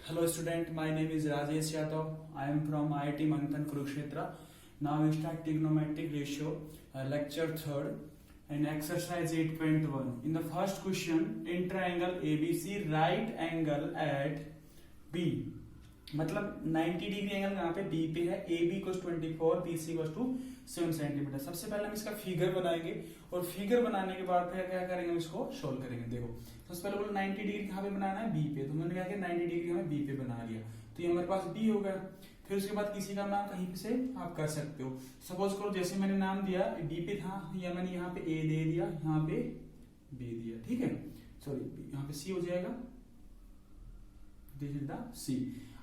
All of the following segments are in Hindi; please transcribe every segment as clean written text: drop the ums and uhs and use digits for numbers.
Hello student, my name is Rajesh Yadav. I am from IIT Manthan Kurukshetra. Now we start trigonometric ratio, lecture 3rd and exercise 8.1. In the first question, in triangle ABC, right angle at B. मतलब 90 डिग्री एंगल यहाँ पे B पे है, AB equals 24, BC equals to 7 centimetre. सबसे पहले हम इसका फिगर बनाएंगे और फिगर बनाने के बाद फिर क्या करेंगे, हम इसको सोल्व करेंगे। देखो सबसे पहले बोलो 90 डिग्री कहाँ पे बनाना है, B पे। तो मैंने क्या किया, 90 डिग्री हमें B पे बना लिया, तो ये हमारे पास B हो गया। फिर उसके बाद किसी का नाम कहीं से आप कर सकते हो। सपोज करो जैसे मैंने नाम दिया B पे था, या मैंने यहाँ पे A दे दिया, यहाँ पे B दिया, ठीक है। सॉरी यहाँ पे C हो जाएगा, दिस इज द C।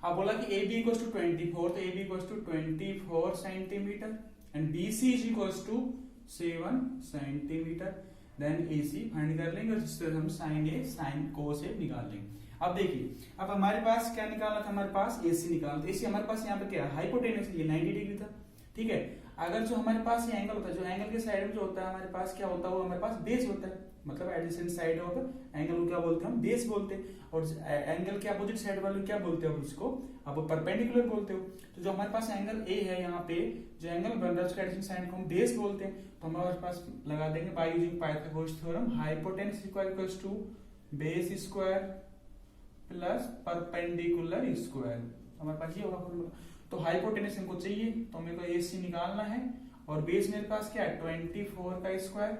अब बोला कि AB इक्वल्स टू 24, तो AB equals to 24 centimetre and BC is equals to 7 centimetre. Then AC find कर लेंगे और जिस तरह हम sine A sine cos A निकाल लेंगे। अब देखिए, अब हमारे पास क्या निकालना था, हमारे पास AC निकालना था। AC हमारे पास यहाँ पे क्या है, हाइपोटेनस, ये 90 डिग्री था, ठीक है। अगर जो हमारे पास ये एंगल होता है, जो एंगल के साइड में जो होता है हमारे पास क्या होता है, वो हमारे पास बेस होता है। मतलब एडजेसेंट साइड होगा एंगल को क्या बोलते हैं, हम बेस बोलते हैं। और एंगल के अपोजिट साइड वाले क्या बोलते हैं, उसको आप परपेंडिकुलर बोलते हो। तो जो हमारे पास एंगल ए है, यहाँ पे जो एंगल बन रहा है उसका एडजेसेंट साइड को हम बेस बोलते हैं। तो हमारे पास लगा देंगे by using Pythagoras theorem, hypotenuse equals to base square plus perpendicular square. हमारे पास ये होगा फॉर्मूला। तो हाइपोटेनस हमको चाहिए, तो मेरे को AC निकालना है और बेस मेरे पास क्या है 24 का स्क्वायर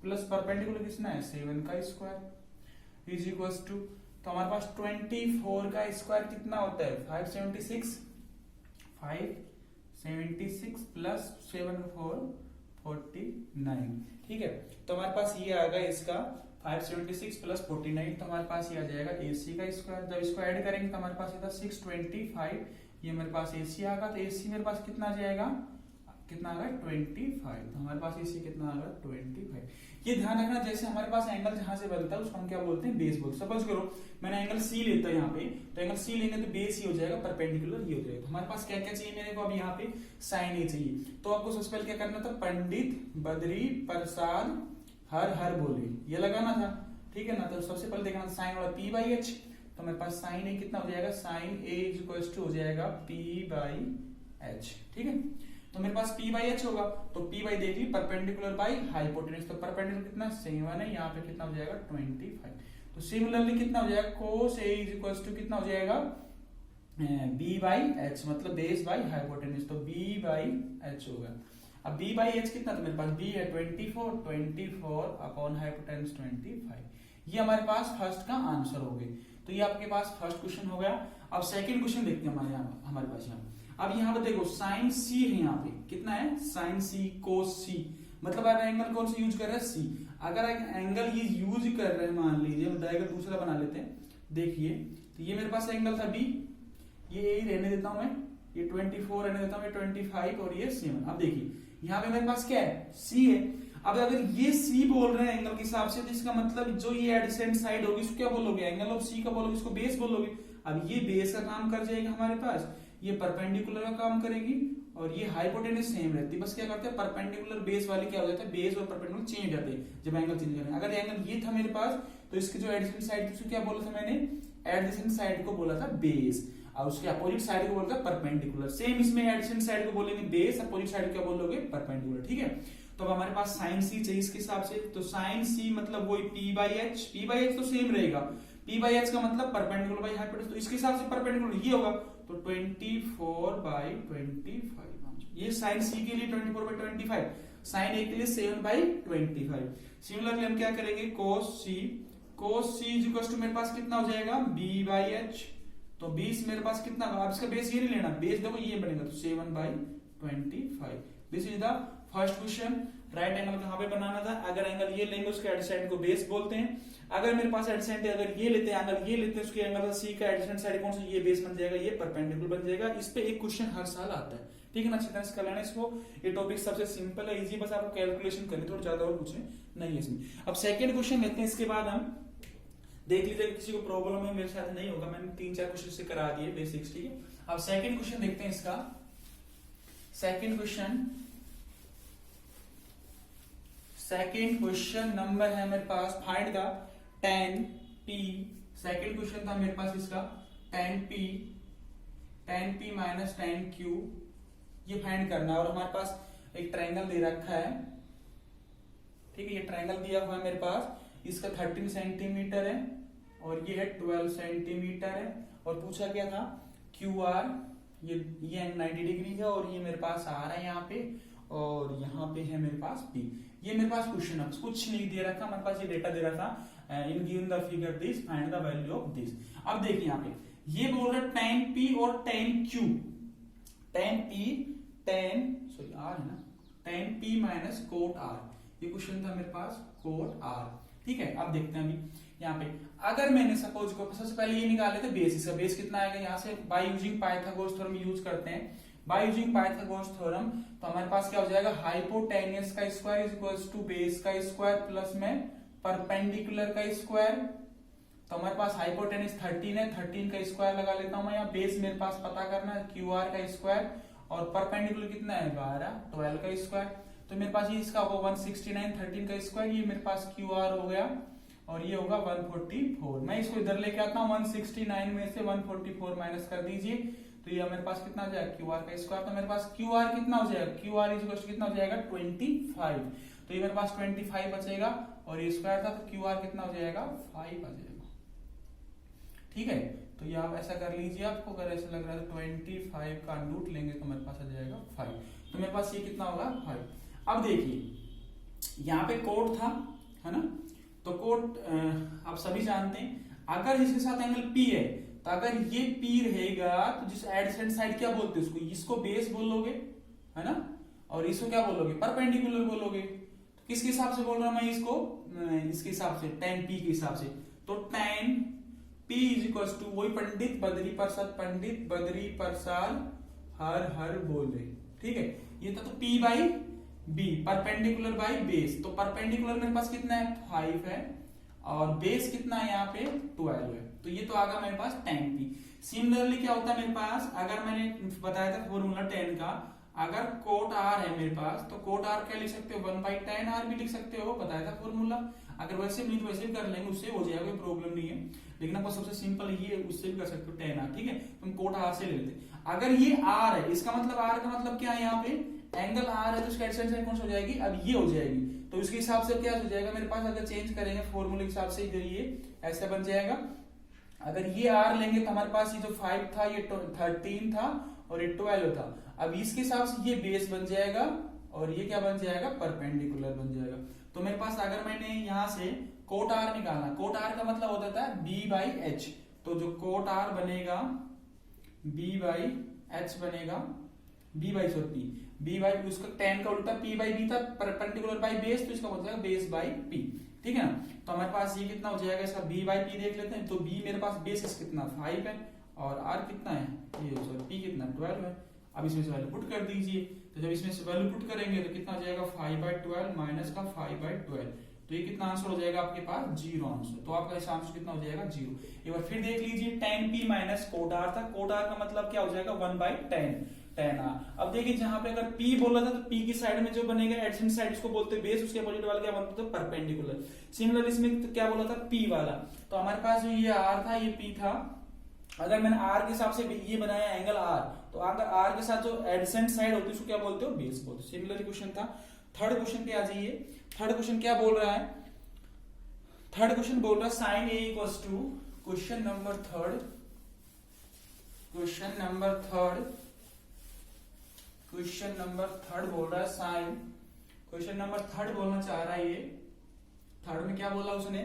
प्लस परपेंडिकुलर कितना है 7 का स्क्वायर इज इक्वल्स टू, तो हमारे पास 24 का स्क्वायर कितना होता है 576 प्लस 7 4 49, ठीक है। तो हमारे पास ये आ गया इसका 576 प्लस 49, तो हमारे पास ये आ जाएगा AC का स्क्वायर। जब इसको ऐड करेंगे तो हमारे पास ये था 625, ये मेरे पास AC आ गया। तो AC मेरे पास कितना आ जाएगा, कितना आ रहा है 25। तो हमारे पास AC कितना आ रहा है 25। ये ध्यान रखना, जैसे हमारे पास एंगल जहां से बनता है उसको हम क्या बोलते हैं, बेस बोलते हैं। सपोज करो मैंने एंगल C लेता है यहाँ पे, तो एंगल C लेंगे तो बेस ही हो जाएगा, परपेंडिकुलर ये हो जाएगा। तो हमारे पास क्या क्या चाहिए मेरे को, अब यहाँ पे साइन A चाहिए। तो आपको सबसे पहले क्या करना था, पंडित बद्री प्रसाद हर हर बोले, ये लगाना था, ठीक है ना। तो सबसे पहले देखना साइन वाला P/H, तो मेरे पास साइन A कितना हो जाएगा, sine A is equals to हो जाएगा P/H, ठीक है। तो मेरे पास P/H होगा, तो P बाई देखिए परपेंडिकुलर बाई हाइपोटेनस, तो परपेंडिकुलर कितना 7 है, यहाँ पे कितना हो जाएगा 25। तो सिमिलरली कितना हो जाएगा cos A is equals to कितना हो जाएगा B/H, मतलब बेस बाई हाइपोटेनस, तो B/H होगा। अब B/H कितना, तो मेरे पास B है 24 अपॉन हाइपोटेनस 25। ये हमारे पास फर्स्ट का आंसर हो गया। तो ये आपके पास फर्स्ट क्वेश्चन हो गया। अब सेकंड क्वेश्चन देखते हैं हमारे पास यहाँ। अब यहाँ पे देखो साइन C है, यहाँ पे कितना है साइन C cos C, मतलब आप एंगल कौन सा यूज कर रहे हैं C। अगर एंगल ये यूज कर रहे हैं, मान लीजिए हम डायरेक्ट दूसरा बना लेते हैं। देखिए तो ये मेरे पास एंगल था B, ये रहने देता हूं मैं, ये 24 रहने देता हूं मैं 25 और ये 7। अब देखिए यहाँ पे मेरे पास क्या है C है। अब अगर ये C बोल रहे हैं एंगल के हिसाब से, तो इसका मतलब जो ये एडजेसेंट साइड होगी इसको क्या बोलोगे, एंगल ऑफ C का बोलोगे, इसको बेस बोलोगे। अब ये बेस का काम कर जाएगा हमारे पास, ये परपेंडिकुलर का काम करेगी और ये हाइपोटेनस सेम रहती है। बस क्या करते हैं, परपेंडिकुलर बेस वाले क्या हो जाता है, बेस और परपेंडिकुलर चेंज हो जाते हैं जब एंगल चेंज करें। अगर एंगल ये था मेरे पास, तो इसके जो एडजेसेंट साइड उसको क्या बोला था मैंने, एडजेसेंट साइड को बोला था बेस, और उसके अपोजिट साइड को बोलता है परपेंडिकुलर। सेम इसमें एडजेसेंट साइड को बोलेंगे बेस, अपोजिट साइड क्या बोलोगे परपेंडिकुलर, ठीक है। तो अब हमारे पास साइन C चाहिए इसके हिसाब से, तो साइन C मतलब वही P/H तो सेम रहेगा, P/H का मतलब परपेंडिकुलर बाई हाइपोटेनस, तो इसके हिसाब से परपेंडिकुलर ये होगा, तो 24/25। ये साइन C के लिए 24/25, साइन A के लिए 7/25। सिमिलरली हम क्या करेंगे, cos C is equal to मेरे पास कितना हो जाएगा B/H, तो 20 मेरे पास कितना, अब इसका बेस ये नहीं लेना, बेस देखो ये बनेगा, तो 7/25। This is the first question. Right angle कहां पे बनाना था, अगर एंगल ये लेंगे उसके एडजेसेंट को बेस बोलते हैं। अगर मेरे पास एडजेसेंट है, अगर ये लेते हैं एंगल ये लेते हैं, उसके एंगल C का एडजेसेंट साइड कौन सा, ये बेस बन जाएगा, ये परपेंडिकुलर बन जाएगा। इस पे एक क्वेश्चन हर साल आता है, ठीक है ना। अच्छी तरह से कर लेना इसको, ये टॉपिक सबसे सिंपल है, इजी, बस आपको कैलकुलेशन करनी, थोड़ा ज्यादा और कुछ नहीं है इसमें। अब सेकंड क्वेश्चन लेते हैं, इसके बाद हम देख लीजिए किसी को प्रॉब्लम है, मेरे साथ नहीं होगा, मैंने 3-4 क्वेश्चन से करा दिए बेसिक्स, ठीक है। अब सेकंड क्वेश्चन देखते हैं इसका। सेकंड क्वेश्चन नंबर है मेरे पास, find the tan P। Second question था मेरे पास इसका tan p minus tan q ये फाइंड करना है। और हमारे पास एक ट्रायंगल दे रखा है, ठीक है, ये ट्रायंगल दिया हुआ है मेरे पास, इसका 13 सेंटीमीटर है और ये है 12 सेंटीमीटर है। और पूछा गया था क्यू आर, ये 90 डिग्री है और ये मेरे पास आ रहा है यहाँ पे, और यहाँ पे है मेरे पास पी। ये मेरे पास क्वेश्चन है, कुछ नहीं दे रखा हमारे पास, ये डेटा दे रहा था in given the figure this find the value of this. अब देखिए यहाँ पे ये बोल रहा है tan p और tan q, r है ना, tan p minus cot r, ये क्वेश्चन था मेरे पास कोट r, ठीक है। अब देखते हैं अभी यहाँ पे, अगर मैंने सपोज को सबसे पहले ये निकाले थे बेस, इसका बेस कितना आएगा, यहाँ से bye using Pythagoras theorem use करते हैं, बाय यूजिंग पाइथागोरस थ्योरम, तो हमारे पास क्या हो जाएगा, हाइपोटेन्यूस का square is equals to base का स्क्वायर प्लस में परपेंडिकुलर का स्क्वायर। तो हमारे पास हाइपोटेन्यूस 13 है, 13 का स्क्वायर लगा लेता हूं मैं यहाँ, बेस मेरे पास पता करना है क्यू आर का स्क्वायर, और परपेंडिकुलर कितना है 12 का स्क्वायर। तो मेरे पास ये इसका होगा 169, 13 का स्क्वायर, ये मेरे पास क्यू आर हो गया और ये होगा 144। मैं इसको इधर लेके आता हूँ, 169 में से 144 माइनस कर दीजिए, तो ये मेरे पास कितना हो जाएगा क्यू आर का स्क्वायर। तो मेरे पास क्यू आर कितना हो जाएगा, क्यू आर इज कितना हो जाएगा 25, तो ये मेरे पास 25 बचेगा और ये स्क्वायर था, तो क्यू आर कितना हो जाएगा 5 आ जाएगा, ठीक है। तो ये आप ऐसा कर लीजिए, आपको अगर ऐसा लग रहा है 25 का रूट लेंगे तो मेरे पास आ जाएगा 5, तो मेरे पास ये कितना होगा 5। अब देखिए यहाँ पे कोड था, है ना, तो कोड आप सभी जानते हैं, अगर इसके साथ एंगल P है, तो अगर ये P रहेगा तो जिस एडजेसेंट साइड क्या बोलते हैं उसको, इसको बेस बोलोगे, है ना, और इसको क्या बोलोगे, परपेंडिकुलर बोलोगे। तो किसके हिसाब से बोल रहा हूं मैं इसको, इसके हिसाब से tan P के हिसाब से, तो tan P is equal to वही पंडित बद्री प्रसाद हर बोले, ठीक है। ये था तो P by B, perpendicular by base, तो परपेंडिकुलर मेरे पास कितना है 5 है और बेस कितना है यहाँ पे 12 है, तो ये तो आ गया मेरे पास tan P। सिमिलरली क्या होता है मेरे पास, अगर मैंने बताया था फॉर्मूला tan का, अगर कोट r है मेरे पास, तो कोट r क्या लिख सकते हो 1/tan r भी लिख सकते हो, बताया था फॉर्मूला। अगर वैसे नहीं तो वैसे भी कर लेंगे, उससे हो जाएगा, कोई प्रॉब्लम नहीं है, लेकिन आपको सबसे सिंपल ये उससे भी कर सकते हो tan r, ठीक है। तुम कोट r से ले लेते। अगर ये r है, इसका मतलब r का मतलब क्या है, यहाँ पे एंगल r है, तो इसका एडजेसेंट साइड कौन सी हो जाएगी, अब ये हो जाएगी, तो इसके हिसाब से क्या हो जाएगा मेरे पास, अगर चेंज करेंगे फॉर्मूले के हिसाब से ये ऐसा बन जाएगा। अगर ये r लेंगे तो हमारे पास ये जो 5 था ये 13 था और ये 12 था, अब इसके हिसाब से ये बेस बन जाएगा और ये क्या बन जाएगा, परपेंडिकुलर बन जाएगा। तो मेरे पास अगर मैंने यहाँ से कोट r निकालना, कोट r का मतलब होता था b/h, तो जो कोट r बनेगा b/h बनेगा, b बाई उसका tan का उल्टा p/b था, परपेंडिकुलर बाई बेस, तो इसका मतलब बेस बाई p, ठीक है ना। तो हमारे पास ये कितना हो जाएगा, इसका b/p देख लेते हैं, तो b मेरे पास बेस कितना 5 है और r कितना है, ये सॉरी p कितना 12 है। अब इसमें से वैल्यू पुट कर दीजिए, तो जब इसमें से वैल्यू पुट करेंगे तो कितना हो जाएगा 5/12 माइनस का 5/12, तो ये कितना आंसर हो जाएगा आपके पास 0 आंसर। तो आपका इस आंसर कितना हो जाएगा 0। एक बार फिर देख लीजिए, tan p minus cot r था, कोट r का मतलब क्या हो जाएगा 1/tan r। अब देखिए जहां पे अगर p बोला था, तो p की साइड में जो बनेगा एडजेसेंट साइड इसको बोलते हैं बेस, उसके अपोजिट वाला क्या बनता है परपेंडिकुलर। सिमिलर इसमें तो क्या बोला था p वाला, तो हमारे पास जो ये r था ये p था, अगर मैंने r के हिसाब से ये बनाया एंगल r, तो अगर r के साथ जो एडजेसेंट साइड होती है उसको क्या बोलते हो बेस बोलते हो। सिमिलर क्वेश्चन था। थर्ड क्वेश्चन पे आ जाइए। थर्ड क्वेश्चन क्या बोल रहा है, थर्ड क्वेश्चन बोल रहा है sine a equals to, question number third बोल रहा है साइन, क्वेश्चन नंबर थर्ड बोलना चाह रहा है ये। थर्ड में क्या बोला उसने,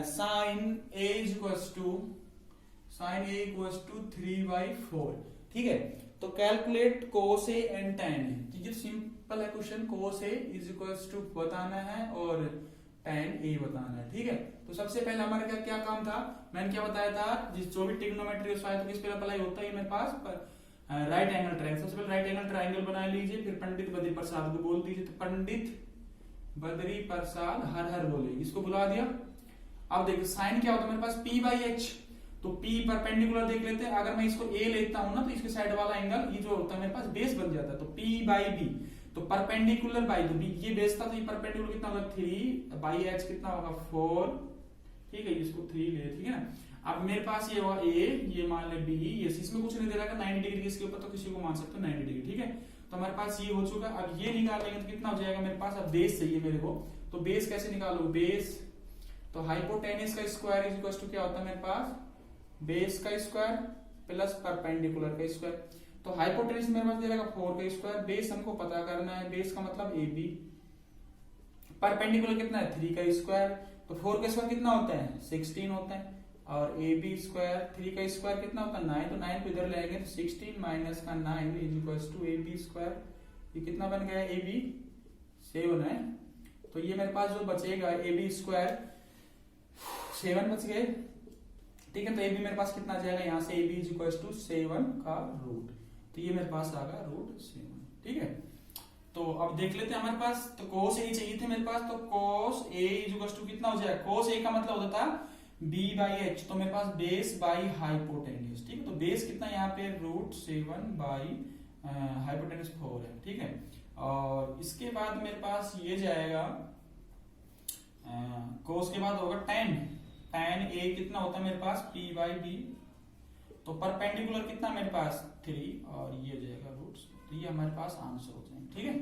साइन a इक्वल्स टू 3/4, ठीक है। तो calculate cos a and tan a, ठीक है, सिंपल है question, cos a is equals to बताना है और tan a बताना है, ठीक है। तो सबसे पहले हमारा क्या काम था, मैंने क्या बताया था, जिस जो भी ट्रिग्नोमेट्री तो किस पे अप्लाई होता है मेरे पास राइट एंगल ट्रायंगल। सबसे पहले राइट एंगल ट्रायंगल बना लीजिए, फिर पंडित बद्री प्रसाद को बोल दीजिए, तो पंडित बद्री प्रसाद हर बोले, इसको बुला दिया। अब देखिए साइन क्या होता है मेरे पास p/h, तो p परपेंडिकुलर देख लेते हैं, अगर मैं इसको a लेता हूं ना, तो इसके साइड वाला एंगल ये जो होता है मेरे पास बेस बन जाता है, तो p/b, तो परपेंडिकुलर बाई, तो ये बेस था, तो ये परपेंडिकुलर कितना होगा 3/h कितना होगा 4, ठीक है, इसको 3 ले, ठीक है ना। अब मेरे पास ये हुआ ए, ये मान ले बी, ये इसमें कुछ नहीं दे रहा 90 डिग्री इसके ऊपर, तो किसी को मान सकते हो 90 डिग्री, ठीक है। तो हमारे पास ये हो चुका। अब ये निकालेंगे तो कितना हो जाएगा मेरे पास, अब बेस चाहिए मेरे को, तो बेस कैसे निकालू, बेस तो हाइपोटेनिस का स्क्वायर इज इक्वल टू क्या होता है मेरे पास, बेस का स्क्वायर प्लस परपेंडिकुलर का स्क्वायर। तो हाइपोटेनिस मेरे पास दे रहेगा 4 का स्क्वायर, बेस हमको पता करना है, बेस का मतलब ए बी, परपेंडिकुलर कितना है 3 का स्क्वायर, तो 4 का स्क्वायर कितना होता है 16 होता है, और ए बी स्क्वायर 3 का स्क्वायर कितना होता है 9, तो 9 को इधर ले आएंगे तो 16 माइनस का 9 is equal to A B square. ये कितना बन गया ए बी 7 है, तो ये मेरे पास जो बचेगा ए बी स्क्वायर 7 बच गए, ठीक है। तो ए बी मेरे पास कितना आ जाएगा यहाँ से, A B is equal to 7 का रूट, तो ये मेरे पास आ गया रूट 7, ठीक है। तो अब देख लेते हैं हमारे पास, तो cos a चाहिए थे मेरे पास, तो cos a is equal to कितना हो जाएगा, cos a का मतलब होता था b बाई एच, तो मेरे पास बेस बाई हाइपोटेन्यूज, ठीक है। तो बेस कितना यहाँ पे रूट 7 बाई हाइपोटेन्यूज 4 है, ठीक है। और इसके बाद मेरे पास ये जाएगा cos के बाद होगा tan a कितना होता है मेरे पास p बाई b, तो परपेंडिकुलर कितना मेरे पास 3, और ये जाएगा रूट, तो ये हमारे पास आंसर हो जाएगा, ठीक है।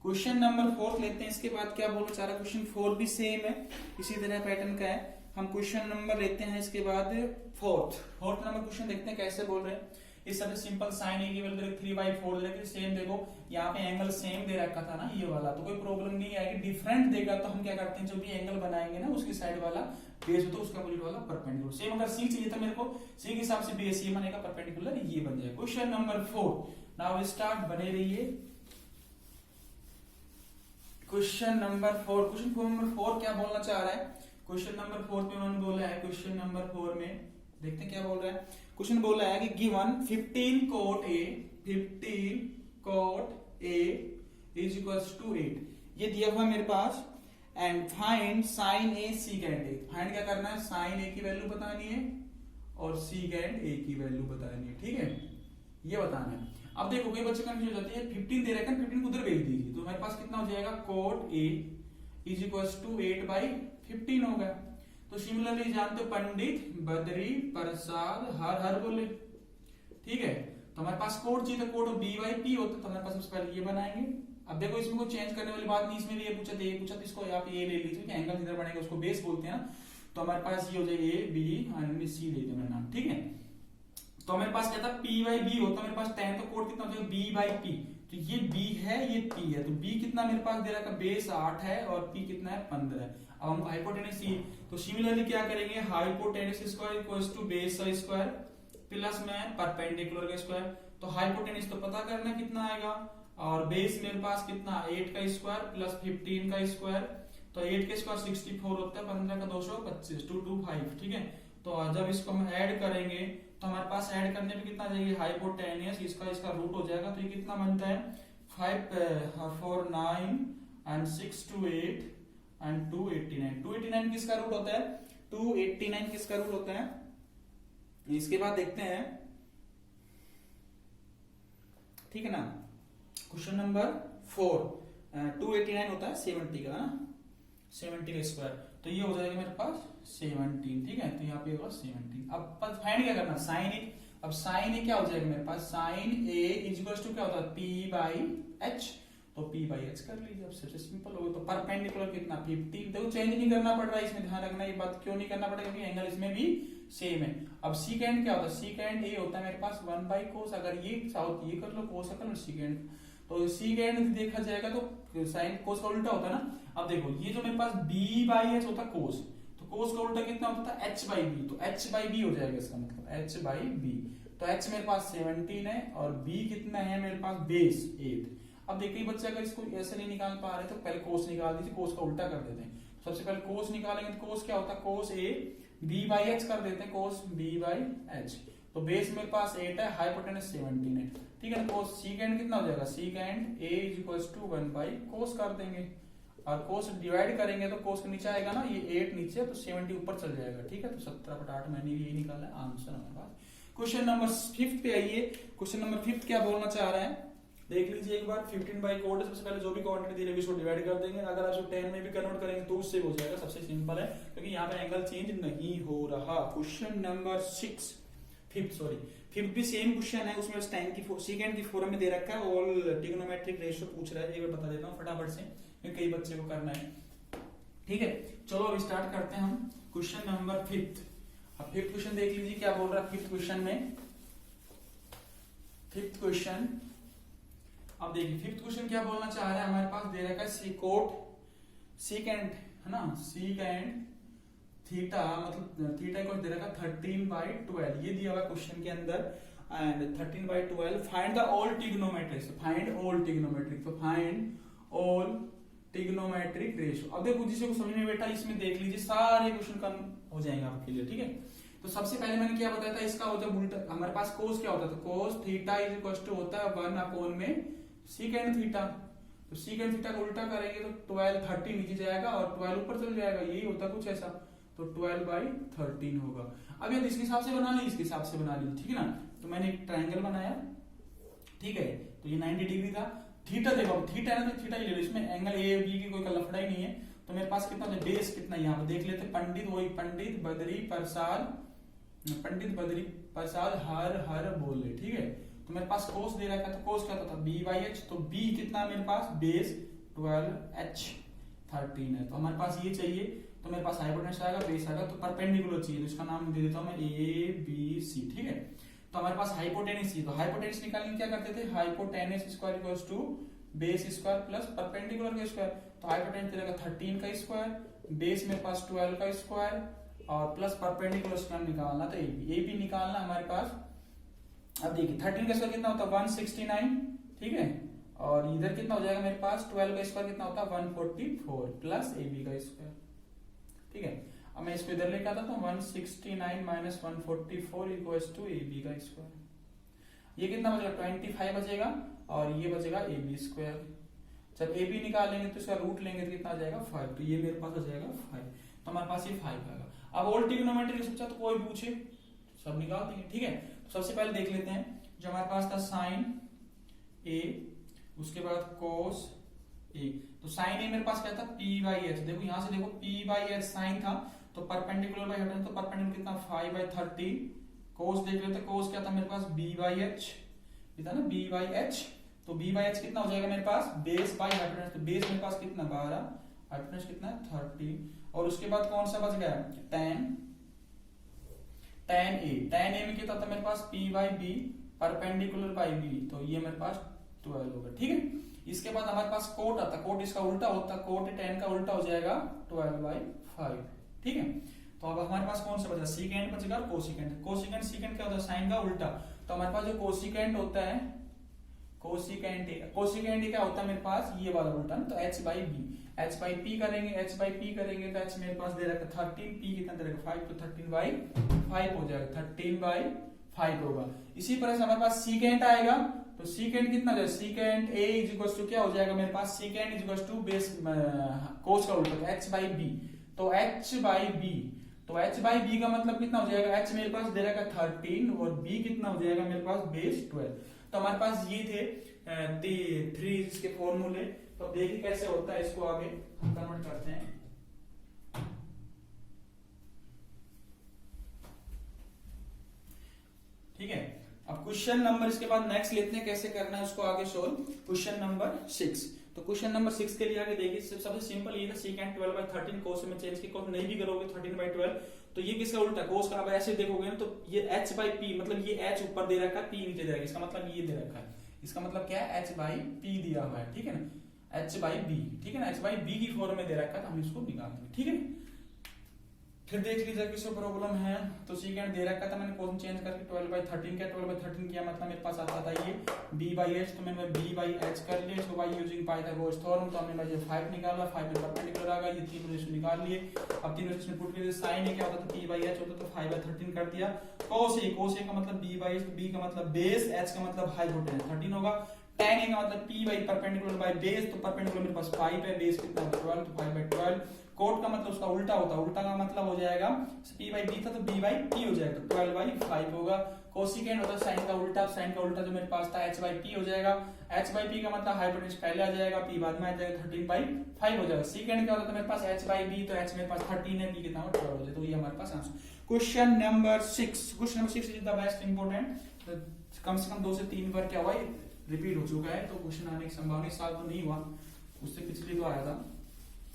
क्वेश्चन नंबर 4 लेते हैं, इसके बाद क्या बोलो चारा, क्वेश्चन 4 भी सेम है, इसी तरह पैटर्न का है। हम क्वेश्चन नंबर लेते हैं इसके बाद फोर्थ नंबर क्वेश्चन देखते हैं कैसे बोल रहे हैं। इस सबसे सिंपल साइन ए की वैल्यू 3/4 दे रखी, सेम देखो यहाँ पे एंगल सेम दे रखा था ना ये वाला, तो कोई प्रॉब्लम नहीं आएगी। डिफरेंट देगा तो हम क्या करते हैं, जो भी एंगल बनाएंगे ना उसकी साइड वाला बेस होता है, उसका अपोजिट वाला परपेंडिकुलर। सेम अगर सी चाहिए था मेरे को, सी के हिसाब से बेस ये बनेगा, परपेंडिकुलर ये बन जाएगा। क्वेश्चन नंबर 4 नाउ स्टार्ट, बने रहिए। क्वेश्चन नंबर 4 क्या बोलना चाह रहा है, क्वेश्चन नंबर 4 पे उन्होंने बोला है, क्वेश्चन नंबर 4 में देखते हैं क्या बोल रहा है। क्वेश्चन बोला है कि given 15 cot a is equals to 8, ये दिया हुआ मेरे पास, and find sin a secant a। Find क्या करना है, sin a की वैल्यू बतानी है और secant a की वैल्यू बतानी है, ठीक है, ये बताना है। अब देखो कई बच्चे कंफ्यूज हो जाते हैं, 15 दे रखा है, 15 को उधर भेज दीजिए, तो हमारे पास कितना हो जाएगा cot a is equals to 8/15 होगा। तो सिमिलरली जानते हो पंडित बद्री प्रसाद हर बोले, ठीक है। तो हमारे पास कोड चाहिए, तो कोड b/p होता है, तो हमारे पास सबसे पहले ये बनाएंगे। अब देखो इसमें कोई चेंज करने वाली बात नहीं, इसमें भी ये पूछा तो इसको आप ये ले लीजिए कि एंगल इधर बनेगा, उसको बेस बोलते हैं ना। तो हमारे पास ये हो जाएगा a b और c ले दिया नाम, ठीक है। तो हमारे पास क्या था p/b होता है मेरे पास tan, तो कोड कितना हो जाएगा b/p, तो ये b है ये p है, तो b कितना मेरे पास दे रखा बेस 8 है और p कितना है 15 है। अब हमको हाइपोटेनस सी, तो सिमिलरली क्या करेंगे, hypotenuse square equals to base का स्क्वायर प्लस में परपेंडिकुलर का स्क्वायर। तो हाइपोटेनस तो पता करना कितना आएगा, और बेस मेरे पास कितना 8 का स्क्वायर प्लस 15 का स्क्वायर, तो 8 का स्क्वायर 64 होता है, 15 का 225 225, ठीक है। तो जब इसको हम ऐड करेंगे तो हमारे पास ऐड करने पे कितना जाएगी, हाइपोटेनियस इसका रूट हो जाएगा, तो ये कितना बनता है 5 4 9 एंड 6 2 8 एंड 289 किसका रूट होता है, 289 किसका रूट होता है। इसके बाद देखते हैं, ठीक है ना। क्वेश्चन नंबर 4 289 होता है 70 का, 70 का स्क्वायर, तो ये हो जाएगा मेरे पास 17, ठीक है। तो यहाँ पे होगा 17। अब फाइंड क्या करना, साइन ए। अब साइन ए क्या हो जाएगा मेरे पास, sine A is equal to क्या होता है p/h, तो p/h कर लीजिए, अब सबसे सिंपल होगा। तो परपेंडिकुलर कितना 15, देखो चेंज नहीं करना पड़ रहा है, इसमें ध्यान रखना ये बात, क्यों नहीं करना पड़ेगा क्योंकि एंगल इसमें भी सेम है। अब सीकेंड क्या होता है, सीकेंड ए होता है मेरे पास 1/cos, अगर ये साउथ ये कर लो cos कर लो सीकेंड, तो सीकेंड देखा जाएगा तो साइन cos का उल्टा होता है ना। अब देखो ये जो मेरे पास b/h होता है cos, तो cos का उल्टा कितना होता है h/b, तो h/b हो जाएगा इसका मतलब h/b। तो h मेरे पास 17 है और b कितना है मेरे पास बेस 8। अब देखिए बच्चे अगर इसको ऐसे नहीं निकाल पा रहे तो पहले cos निकाल दीजिए, cos का उल्टा कर देते हैं। सबसे पहले cos निकालेंगे तो cos क्या होता है, cos a b/h कर देते हैं, cos b/h। तो बेस मेरे पास 8 है, हाइपोटेनस 17 है, ठीक है। cos सीकेंड कितना हो जाएगा, secant a is equals to 1/cos कर देंगे, और cos डिवाइड करेंगे तो cos के नीचे आएगा ना, ये 8 नीचे तो 70 ऊपर चल जाएगा, ठीक है। तो 17/8 मैंने यही निकाला है आंसर हमारे पास। क्वेश्चन नंबर 5 पे आइए। क्वेश्चन नंबर 5 क्या बोलना चाह रहा है, देख लीजिए एक बार 15 बाई कोड है, सबसे पहले जो भी क्वांटिटी दी है उसको डिवाइड कर देंगे, अगर आप 10 में भी कन्वर्ट करेंगे तो उससे हो जाएगा, सबसे सिंपल है क्योंकि यहाँ पे एंगल चेंज नहीं हो रहा। क्वेश्चन नंबर 6 फिफ्थ भी सेम क्वेश्चन है, उसमें tan की सेकंड की फॉर्म में दे रखा है, ऑल ट्रिग्नोमेट्रिक रेशियो पूछ रहा है, एक बार बता देता हूँ फटाफट से क्योंकि कई बच्चे को करना है। ठीक है, चलो अब स्टार्ट करते हैं हम क्वेश्चन नंबर 5। अब 5th क्वेश्चन देख लीजिए क्या बोल रहा है 5th क्वेश्चन में। 5th क्वेश्चन, अब देखिए 5th क्वेश्चन क्या बोलना चाह रहा है, हमारे पास दे रखा है सीकेंट है ना, सीकेंट थीटा, मतलब थीटा को दे रखा 13/12, ये दिया हुआ क्वेश्चन के अंदर, and 13/12 find the all trigonometric, find all trigonometric, तो फाइंड ऑल ट्रिग्नोमेट्रिक रेशियो। अब देखो जिसे को समझ में बेटा इसमें देख लीजिए सारे क्वेश्चन कम हो जाएंगे आपके लिए। ठीक है, तो सबसे पहले मैंने क्या बताया था, इसका होता है उल्टा, हमारे पास कोस क्या होता है, तो cos theta is equal to होता है 1 में सीकेंट थीटा, तो सीकेंट थीटा को उल्टा करेंगे तो 12/13 नीचे जाएगा और 12 ऊपर चल जाएगा, यही होता कुछ ऐसा, तो 12/13 होगा। अब ये इसके हिसाब से बना ली, इसके हिसाब से बना ली, ठीक है ना। तो मैंने एक ट्रायंगल बनाया, ठीक है, तो ये 90 डिग्री था। थीटा देखो, थीटा है ना, तो थीटा ही ले लो, इसमें एंगल ए बी की कोई लफड़ा ही नहीं है। तो मेरे पास कितना है, बेस कितना, यहाँ पे देख लेते, पंडित बद्री प्रसाद हर बोले, ठीक है। तो मेरे पास कोस दे रखा था, कोस क्या था b/h, तो b कितना है मेरे पास, बेस 12h13 है, तो हमारे पास ये चाहिए, तो मेरे पास हाइपोटेन्यूस आएगा, बेस आएगा, तो परपेंडिकुलर चाहिए, तो इसका नाम दे देता हूं मैं ABC, ठीक है। तो हमारे पास हाइपोटेन्यूस चाहिए, तो हाइपोटेन्यूस निकालने क्या करते थे, hypotenuse square equals to base square plus perpendicular का स्क्वायर, तो हाइपोटेन्यूस दे रखा 13 का स्क्वायर, बेस मेरे पास 12 का स्क्वायर और प्लस परपेंडिकुलर स्क्वायर निकालना, तो AB निकालना हमारे पास। अब देखिए 13 का स्क्वायर कितना होता है 169, ठीक है, और इधर कितना हो जाएगा मेरे पास 12 का स्क्वायर कितना होता है 144 प्लस AB का स्क्वायर, ठीक है। अब मैं इसको इधर लेके आता हूं, 169 माइनस 144 इक्वल्स टू AB का स्क्वायर, ये कितना बचेगा 25 बचेगा और ये बचेगा AB स्क्वायर। जब AB निकालेंगे तो इसका रूट लेंगे तो कितना आ जाएगा 5, तो ये मेरे पास आ जाएगा 5, तो हमारे पास ये 5 आएगा। अब ऑल ट्रिग्नोमेट्रिक सोचा तो कोई पूछे सब निकाल देंगे, ठीक है। तो सबसे पहले देख लेते हैं, जो हमारे पास था साइन A, उसके बाद कोस A, तो साइन A मेरे पास क्या था p/h, देखो यहां से देखो p/h साइन था, तो परपेंडिकुलर बाय हाइपोटेन्यूस, तो परपेंडिकुलर कितना 5/13, कोस देख लेते हैं, कोस क्या था मेरे पास b/h, ये था ना b/h, तो b/h कितना हो जाएगा मेरे पास बेस बाय हाइपोटेन्यूस, तो बेस मेरे पास कितना 12, हाइपोटेन्यूस कितना है 13, और उसके बाद कौन सा बच गया tan A में कितना था मेरे पास p/b परपेंडिकुलर बाय b, तो ये मेरे पास 12 होगा, ठीक है। इसके बाद हमारे पास कोट आता, कोट इसका उल्टा होता, कोट tan का उल्टा हो जाएगा 12/5, ठीक है। तो अब हमारे पास कौन सा बचा, सीकेंट बचेगा और कोसिकेंट। कोसिकेंट सीकेंट क्या होता है साइन का उल्टा, तो हमारे पास जो कोसिकेंट होता है, कोसिकेंट क्या होता है मेरे पास ये वाला उल्टा, तो h/p करेंगे, तो h मेरे पास दे रखा 13, p कितना दे रखा 5, तो 13/5 हो जाएगा, 13/5 होगा। इसी तरह से हमारे पास सीकेंट आएगा, तो सीकेंट कितना हो जाएगा, secant A is equal to क्या हो जाएगा मेरे पास, secant is equal to base cos का उल्टा h/b, तो h/b का मतलब कितना हो जाएगा, h मेरे पास दे रखा 13 और b कितना हो जाएगा मेरे पास बेस 12। तो हमारे पास ये थे 3 इसके फॉर्मूले। तो देखिए कैसे होता है, इसको आगे हम कन्वर्ट करते हैं। ठीक है, अब क्वेश्चन नंबर इसके बाद नेक्स्ट लेते हैं, कैसे करना है उसको आगे सोल्व। क्वेश्चन नंबर 6, तो क्वेश्चन नंबर 6 के लिए आगे देखिए सबसे सिंपल ये था, सीकेंट 12/13 कोस में चेंज की, कोस नहीं भी करोगे 13/12, तो ये किसका उल्टा कोस का, अब ऐसे देखोगे ना तो ये h/p, मतलब ये h ऊपर दे रखा है, p नीचे दे रखा है, इसका मतलब ये दे रखा है, इसका मतलब क्या है h/p दिया हुआ है, ठीक है ना, h/b, ठीक है ना, h/b की फॉर्म में दे रखा है, तो हम इसको निकाल देंगे, ठीक है। फिर देख लीजिए किसी प्रॉब्लम है, तो सीकेंट दे रखा था, मैंने कोस चेंज करके 12/13 किया, 12/13 किया मतलब मेरे पास आता था ये b/h, तो मैंने b/h कर लिया, इसको बाय यूजिंग पाइथागोरस थ्योरम, तो हमने भाई 5 निकाला, 5 में परपेंडिकुलर आ गया, ये 3 रेशियो निकाल लिए। अब 3 रेशियो में पुट करके साइन क्या होता था p/h होता, तो 5/13 कर दिया। कोस A का मतलब b/h, b का मतलब बेस, h का मतलब हाइपोटेन्यूस 13 होगा, tan A का मतलब p/परपेंडिकुलर बाय बेस, तो परपेंडिकुलर मेरे पास 5 है, बेस कितना 12, तो 5/12 कोट का मतलब उसका उल्टा होता है, उल्टा का मतलब हो जाएगा p बाई बी था तो b बाई p हो जाएगा, तो 12 बाई 5 होगा। कोसिकेंड होता है साइन का उल्टा, साइन का उल्टा जो मेरे पास था h बाई p हो जाएगा, h बाई p का मतलब हाइपोटेन्यूज पहले आ जाएगा, p बाद में आ जाएगा, 13 बाई 5 हो जाएगा। सेकंड क्या होता है मेरे पास h बाई b, तो h मेरे पास 13 है, p कितना हो 12 हो जाएगा, तो ये हमारे पास answer. Question number 6, question number 6 is the best important, कम से कम 2 से 3 बार क्या हुआ रिपीट हो चुका है, तो क्वेश्चन आने की संभावना इस साल तो नहीं हुआ, उससे पिछली तो आया था,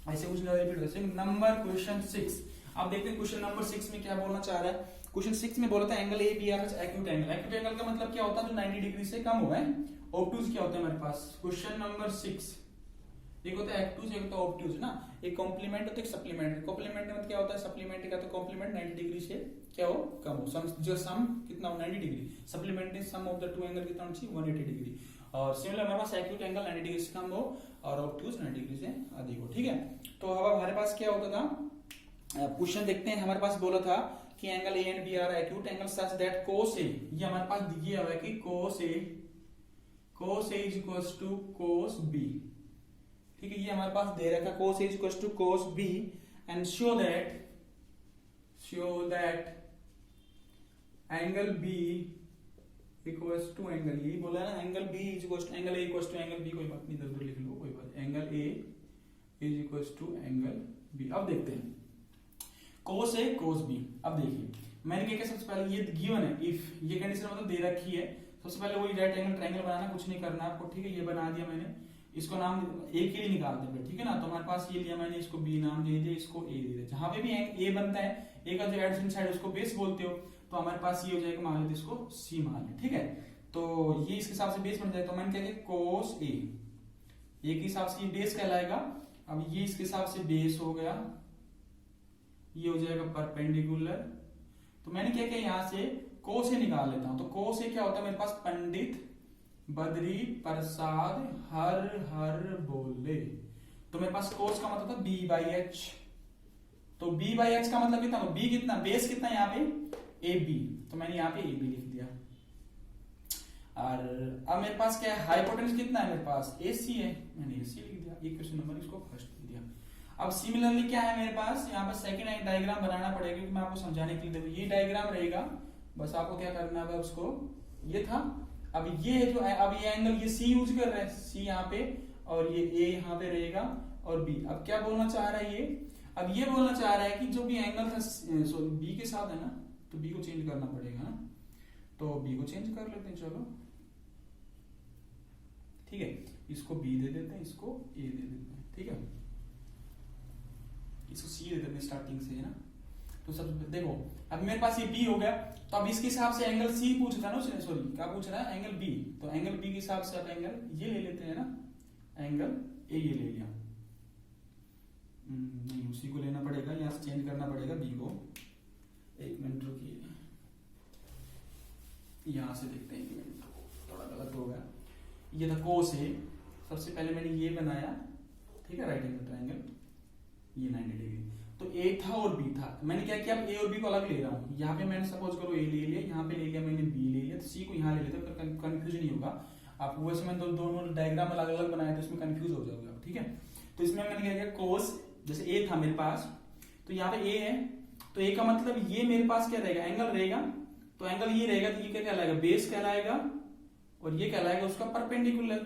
ऐसे कुछ ज्यादा रिपीट होता है। नंबर क्वेश्चन 6, अब देखते हैं क्वेश्चन नंबर 6 में क्या बोलना चाह रहा है। क्वेश्चन 6 में बोला था angle A B R H acute angle, acute angle का मतलब क्या होता है जो 90 डिग्री से कम हुआ है। ऑब्टूज क्या होता है हमारे पास, क्वेश्चन नंबर 6, एक होता है एक्टूज, एक होता है ऑब्टूज ना, एक कॉम्प्लीमेंट होता है, एक सप्लीमेंट्री। कॉम्प्लीमेंट में क्या होता है, सप्लीमेंट्री का तो कॉम्प्लीमेंट 90 डिग्री से क्या हो कम हो, सम जो सम कितना हो 90 degree, supplementary sum of the two angle कितना होना चाहिए 180 डिग्री, और सिमिलर हमारे पास एक्यूट एंगल 90 डिग्री से कम हो और ऑब्टूज 90 डिग्री से अधिक हो, ठीक है। तो अब हमारे पास क्या होता था, क्वेश्चन देखते हैं, हमारे पास बोला था कि angle A and B are acute angle such that cos A, ये हमारे पास दिया हुआ है कि cos A is equals to cos B, ठीक है, ये हमारे पास दे रखा cos A is equals to cos B and show that angle B equals to angle, यही बोला ना, angle B is equals to angle A equals to angle B, कोई बात नहीं इधर लिख लो, कोई बात, angle A is equals to angle B. अब देखते हैं कोस ए कोस बी। अब देखिए मैंने क्या किया, सबसे पहले ये गिवन है, इफ ये कंडीशन मतलब दे रखी है, सबसे पहले वही राइट एंगल ट्रायंगल बनाना, कुछ नहीं करना आपको, ठीक है, ये बना दिया मैंने, इसको नाम ए के लिए निकाल दे, ठीक है ना, तो हमारे पास ये लिया मैंने, इसको बी नाम दे दिया, इसको ए दे दिया, जहां पे भी ए बनता है, ए का जो एडजेसेंट साइड उसको बेस बोलते हो, तो हमारे पास ये हो जाएगा, मान लेते इसको सी मान ले, ठीक है, तो ये इसके हिसाब से बेस बन जाएगा, तो मैंने क्या किया कोस ए के हिसाब से ये बेस कहलाएगा, अब ये इसके हिसाब से बेस हो गया, ये हो जाएगा परपेंडिकुलर, तो मैंने क्या किया यहाँ से कोस ए निकाल लेता हूं, तो कोस ए क्या होता है मेरे पास, पंडित बद्री प्रसाद हर बोले, तो मेरे पास कोस का मतलब था बी बाई एच, तो बी बाई एच का मतलब कितना, बी कितना, बेस कितना यहाँ पे ए बी, तो मैंने यहाँ पे ए बी लिख दिया, और अब मेरे पास क्या है, हाइपोटेन्यूज कितना है मेरे पास ए सी है, मैंने ए सी लिख दिया, ये क्वेश्चन नंबर इसको फर्स्ट लिख दिया। अब सिमिलरली क्या है मेरे पास, यहाँ पर सेकंड डायग्राम बनाना पड़ेगा, क्योंकि मैं आपको समझाने के लिए, देखो ये डायग्राम रहेगा, बस आपको क्या करना है उसको, ये था, अब ये जो है, अब ये एंगल ये सी यूज कर रहे हैं, सी यहाँ पे और ये ए यहाँ पे रहेगा और बी, अब क्या बोलना चाह रहा है ये, अब ये बोलना चाह रहा है कि जो भी एंगल था सॉरी बी के साथ है ना, तो बी को चेंज करना पड़ेगा ना, तो बी को चेंज कर लेते हैं, चलो ठीक है, इसको बी दे देते हैं, इसको ए दे देते हैं, ठीक है, इसको सी दे देते हैं स्टार्टिंग से, है ना, तो सब देखो अब मेरे पास ये बी हो गया, तो अब इसके हिसाब से एंगल सी पूछ था ना उसने, सॉरी क्या पूछ रहा है, एंगल बी, तो एंगल बी के हिसाब से आप एंगल ये ले लेते हैं ना, एंगल ए ये ले लिया, नहीं उसी को लेना पड़ेगा, यहाँ से चेंज करना पड़ेगा बी को, एक मिनट रुकिए, यहाँ से देखते हैं, एक मिनट, थोड़ा गलत हो गया, ये था कोस ए, सबसे पहले मैंने ये बनाया, ठीक है, राइट एंगल ट्रायंगल, ये 90 डिग्री, तो ए था और बी था, मैंने क्या किया, अब ए और बी को अलग ले रहा हूँ, यहाँ पे मैंने सपोज करो ए ले लिया, यहाँ पे ले लिया मैंने बी ले लिया, तो सी को यहाँ ले लेते हैं, तो कंफ्यूज नहीं होगा आपको, वैसे मैंने दोनों डायग्राम अलग अलग बनाया तो इसमें कंफ्यूज हो जाओगे आप, ठीक है, तो इसमें मैंने क्या किया, कोस जैसे ए था मेरे पास, तो यहाँ पे ए है, तो ए का मतलब ये मेरे पास क्या रहेगा, एंगल रहेगा, तो एंगल ये रहेगा, तो ये क्या कहलाएगा, बेस कहलाएगा, और ये कहलाएगा उसका परपेंडिकुलर,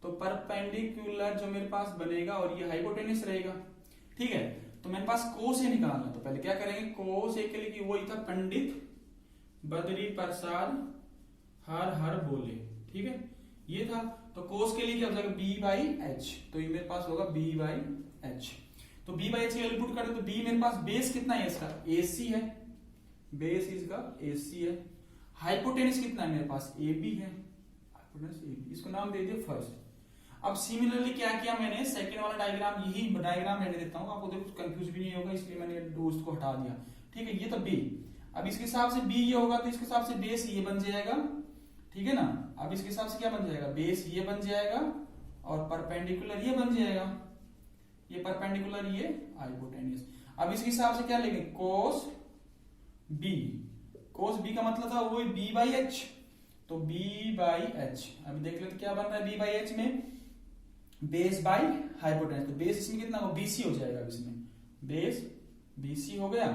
तो परपेंडिकुलर जो मेरे पास बनेगा, और ये हाइपोटेन्यूस रहेगा, ठीक है, तो मेरे पास कोस ए निकालना, तो पहले क्या करेंगे, कोस ए के लिए कि वही था पंडित बद्री प्रसाद हर बोले, ठीक है, ये था, तो कोस के लिए क्या हो जाएगा बी बाई एच, तो ये मेरे पास होगा बी बाई एच, तो बी बाई एच की वैल्यू पुट कर दो, तो बी मेरे पास बेस कितना है इसका, AC है, बेस इसका AC है, हाइपोटेन्यूस कितना है मेरे पास AB है, हाइपोटेन्यूस AB, इसको नाम दे दिया फर्स्ट। अब सिमिलरली क्या किया मैंने, सेकंड वाला डायग्राम, यही डायग्राम रहने देता हूँ, आपको देखो कंफ्यूज भी नहीं होगा, इसलिए मैंने दोस्त को हटा दिया, ठीक है, ये तो B, अब इसके हिसाब से B ये होगा, तो इसके हिसाब से बेस ये बन जाएगा, ठीक है ना, अब इसके हिसाब से क्या बन जाएगा, बेस ये बन जाएगा और परपेंडिकुलर ये बन जाएगा, ये परपेंडिकुलर ये हाइपोटेन्यूस, अब इसके हिसाब से क्या लेंगे, कोस बी का मतलब था वो बी बाई एच, तो बी बाई एच, अभी देख लेते क्या बन रहा है बी बाई एच में, बेस बाई हाइपोटेनस, तो बेस इसमें कितना होगा, BC हो जाएगा, इसमें बेस BC हो गया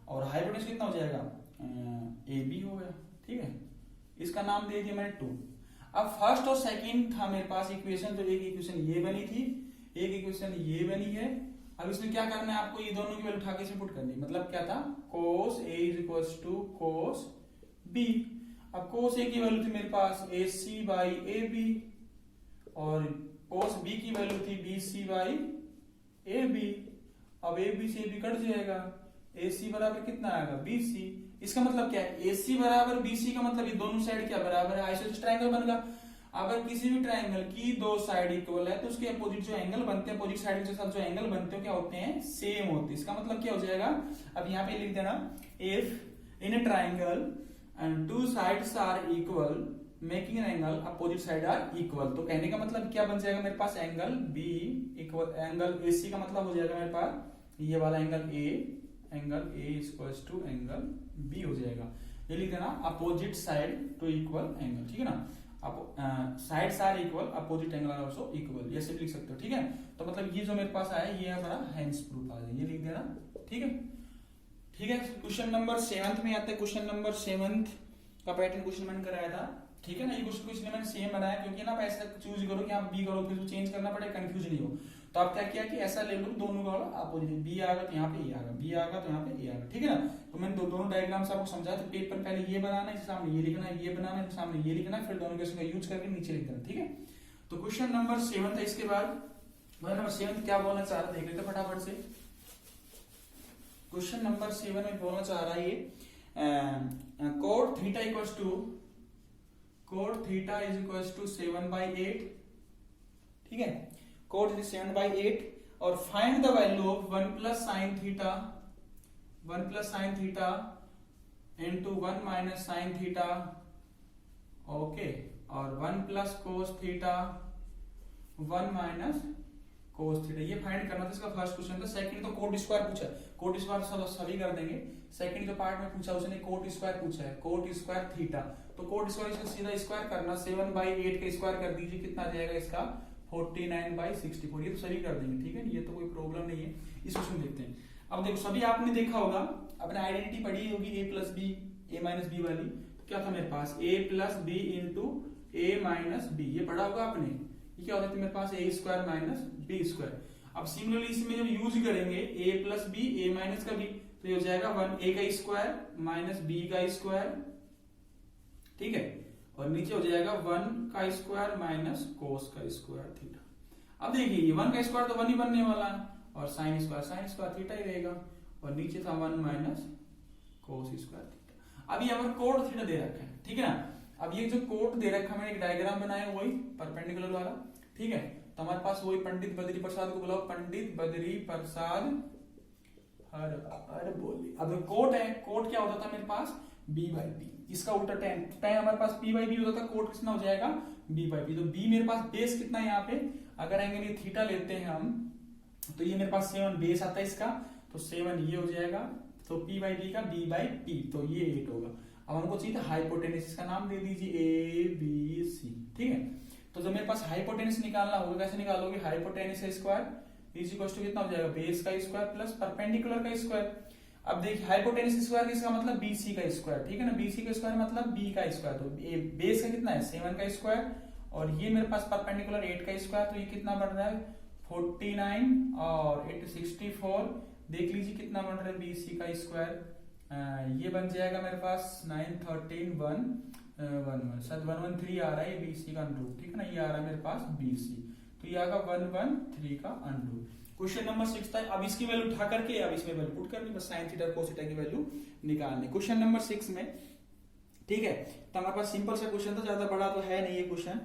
और हाइपोटेनस कितना हो जाएगा, AB हो गया। ठीक है, इसका नाम दे दिया मैंने 2। अब फर्स्ट और सेकंड था मेरे पास इक्वेशन, तो एक इक्वेशन ये बनी थी, एक इक्वेशन ये बनी है। अब इसमें क्या करना है आपको, ये दोनों की वैल्यू उठा के इसमें पुट करनी है। मतलब क्या था, cos A is equal to cos B। अब cos A की वैल्यू थी मेरे पास AC बाई AB और cos B की वैल्यू थी BC बाई AB। अब AB से AB कट जाएगा, AC बराबर कितना आएगा, BC। इसका मतलब क्या है, AC बराबर BC का मतलब ये दोनों साइड क्या बराबर है, आइसोसेलेस ट्रायंगल बनेगा। अगर किसी भी ट्रायंगल की दो साइड इक्वल है तो उसके अपोजिट जो एंगल बनते हैं, अपोजिट साइड के साथ जो एंगल बनते हैं क्या होते हैं, सेम होते हैं। इसका मतलब क्या हो जाएगा, अब यहाँ पे लिख देना, if in a triangle and two sides are equal making an angle opposite side are equal. तो कहने का मतलब क्या बन जाएगा मेरे पास, angle B equal angle AC का मतलब हो जाएगा मेरे पास ये वाला angle A, angle A equals to angle B हो जाएगा। ये लिख देना, opposite side to equal angle. ठीक है ना, sides are equal, opposite angle are also equal, ये सब लिख सकते हो। ठीक है, तो मतलब ये जो मेरे पास आया ये हमारा हेंस प्रूफ आ जाए, ये लिख देना। ठीक है, ठीक है। क्वेश्चन नंबर 7 में आता है, क्वेश्चन नंबर 7 का पैटर्न क्वेश्चन मैंने कराया था। ठीक है ना, ये क्वेश्चन इसलिए मैंने सेम बनाया क्योंकि ना ऐसा चूज करो कि आप B करो फिर चेंज करना पड़े, कंफ्यूज नहीं हो। तो आप क्या किया कि ऐसा ले लो, दोनों का अपोजिट, B आएगा तो यहाँ पे A आएगा, B आएगा तो यहाँ पे A आएगा। ठीक है ना, तो मैंने दोनों डायग्राम से आपको समझाया। तो पेपर पहले ये बनाना है, सामने ये लिखना है, ये बनाना है, सामने ये लिखना है, फिर दोनों का यूज करके नीचे लिख देना। ठीक है, तो क्वेश्चन नंबर 7 था। इसके बाद क्वेश्चन नंबर 7 क्या बोलना चाह रहा, देख लेते फटाफट से। क्वेश्चन नंबर 7 में बोलना चाह रहा है ये cot theta equals to cot theta is equals to 7/8। ठीक है, cot is 7/8 और find the value of 1 plus sine theta, 1 plus sine theta into 1 minus sine theta, okay, और 1 plus cos theta, 1 minus cos theta, ये फाइंड करना था। इसका फर्स्ट क्वेश्चन था। सेकंड तो कोट स्क्वायर पूछा, कोट स्क्वायर सभी कर देंगे। सेकंड जो पार्ट में पूछा उसने कोट स्क्वायर पूछा है, कोट स्क्वायर थीटा। तो कोट स्क्वायर इसका सीधा स्क्वायर करना, 7/8 का स्क्वायर कर दीजिए, कितना आ जाएगा इसका 49/64। ये तो सभी कर देंगे। ठीक है, ये तो कोई प्रॉब्लम नहीं है। इस क्वेश्चन देखते हैं। अब देखो सभी आपने देखा होगा, अपने आइडेंटिटी पढ़ी होगी A plus B, A minus B वाली। तो क्या था मेरे पास, A plus B into A minus B, ये पढ़ा होगा आपने। ये क्या होता है मेरे पास, A square minus B square. अब सिमिलरली इसमें जब यूज करेंगे A plus B, A minus का बी, तो ये हो जाएगा 1A का स्क्वायर माइनस B का स्क्वायर। ठीक है, और नीचे हो जाएगा 1 का स्क्वायर माइनस कोस का स्क्वायर थीटा। अब देखिए 1 का स्क्वायर तो 1 ही बनने वाला है और साइन स्क्वायर थीटा ही रहेगा, और नीचे था 1 माइनस कोस स्क्वायर थीटा। अब ये हमारा कोड थीटा दे रखा है। ठीक है ना, अब ये जो कोड दे रखा है मैंने एक डायग्राम बनाया वही परपेंडिकुलर वाला। ठीक है, तो हमारे पास वही पंडित बद्री प्रसाद को बुलाओ, पंडित बद्री प्रसाद हर बोली। अब कोट है, कोट क्या होता था मेरे पास, B/P, इसका उल्टा tan हमारे पास P/B होता था, कोट कितना हो जाएगा B/P। तो B मेरे पास बेस कितना है यहाँ पे, अगर एंगल ये थीटा लेते हैं हम, तो ये मेरे पास 7 बेस आता है इसका, तो 7 ये हो जाएगा, तो P/B का B/P, तो ये 8 होगा। अब हमको चाहिए था हाइपोटेनस, इसका नाम दे दीजिए ABC। ठीक है, तो जब मेरे पास हाइपोटेनस निकालना होगा, कैसे निकालोगे, hypotenuse square is equal to कितना हो जाएगा, बेस का स्क्वायर प्लस परपेंडिकुलर का स्क्वायर। अब देखिए हाइपोटेनस स्क्वायर इसका मतलब BC का स्क्वायर। ठीक है ना, BC का स्क्वायर मतलब B का स्क्वायर, तो बेस का कितना है 7 का स्क्वायर, और ये मेरे पास परपेंडिकुलर 8 का स्क्वायर, तो ये कितना बन रहा है 49 और 8 64। देख लीजिए कितना बन रहा है BC का स्क्वायर, ये बन जाएगा मेरे पास 9 13 1 1 शायद 113 आ रहा है BC का अंडर। ठीक है ना, ये आ रहा है मेरे पास BC, तो ये आएगा 113 का अंडर। क्वेश्चन नंबर 6 था। अब इसकी वैल्यू उठा करके अब इसमें वैल्यू पुट करनी, बस साइन थीटा कोस थीटा की वैल्यू निकालनी। क्वेश्चन नंबर 6 में, ठीक है, तो हमारे पास सिंपल सा क्वेश्चन था, ज्यादा बड़ा तो है नहीं ये क्वेश्चन।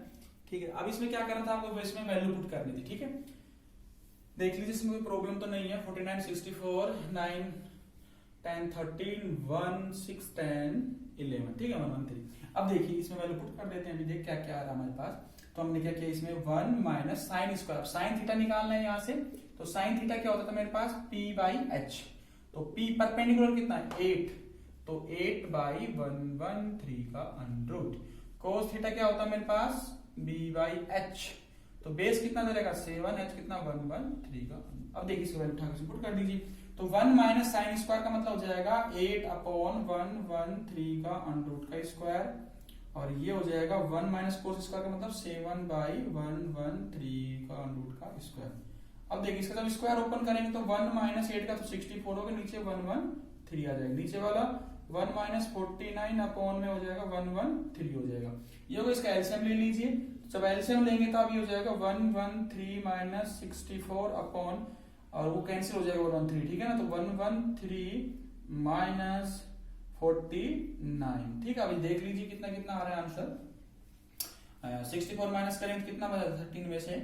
ठीक है, अब इसमें क्या करना था आपको, इसमें वैल्यू पुट करनी थी। ठीक है, देख लीजिए इसमें कोई प्रॉब्लम तो नहीं है। 49 64 9 10 13 1 6 10 11। ठीक है, 113। अब देखिए इसमें वैल्यू पुट कर देते हैं, अभी देख क्या क्या आ रहा है हमारे पास। तो हमने क्या किया, इसमें 1 minus sine square, sine theta निकालना है यहाँ से। तो साइन थीटा क्या होता था मेरे पास P/H, तो P परपेंडिकुलर कितना है 8, तो 8/113 का अंडर रूट। कोस थीटा क्या होता है मेरे पास B/H, तो बेस कितना दे रहेगा 7h कितना 113 का। अब देखिए इसको वैल्यू उठा के पुट कर दीजिए, तो 1 माइनस साइन स्क्वायर का मतलब हो जाएगा 8/113 का अंडर रूट का स्क्वायर, और ये हो जाएगा 1 माइनस कोस स्क्वायर का मतलब 7/113 का अंडर रूट का स्क्वायर। अब देखिए इसका जब स्क्वायर ओपन करेंगे तो 1 माइनस 8 का तो 64 होगा, नीचे 113 आ जाएगा, नीचे वाला 1 माइनस 49 अपॉन में हो जाएगा 113 हो जाएगा। ये होगा, इसका एलसीएम ले लीजिए, जब एलसीएम लेंगे तो अब ये हो जाएगा 113 माइनस 64 अपॉन, और वो कैंसिल हो जाएगा 113, ठीक है ना, तो 113 माइनस 49, ठीक है। अभी देख लीजिए कितना कितना आ रहा है आंसर। 64 माइनस करेंगे तो कितना बचा 13 में से,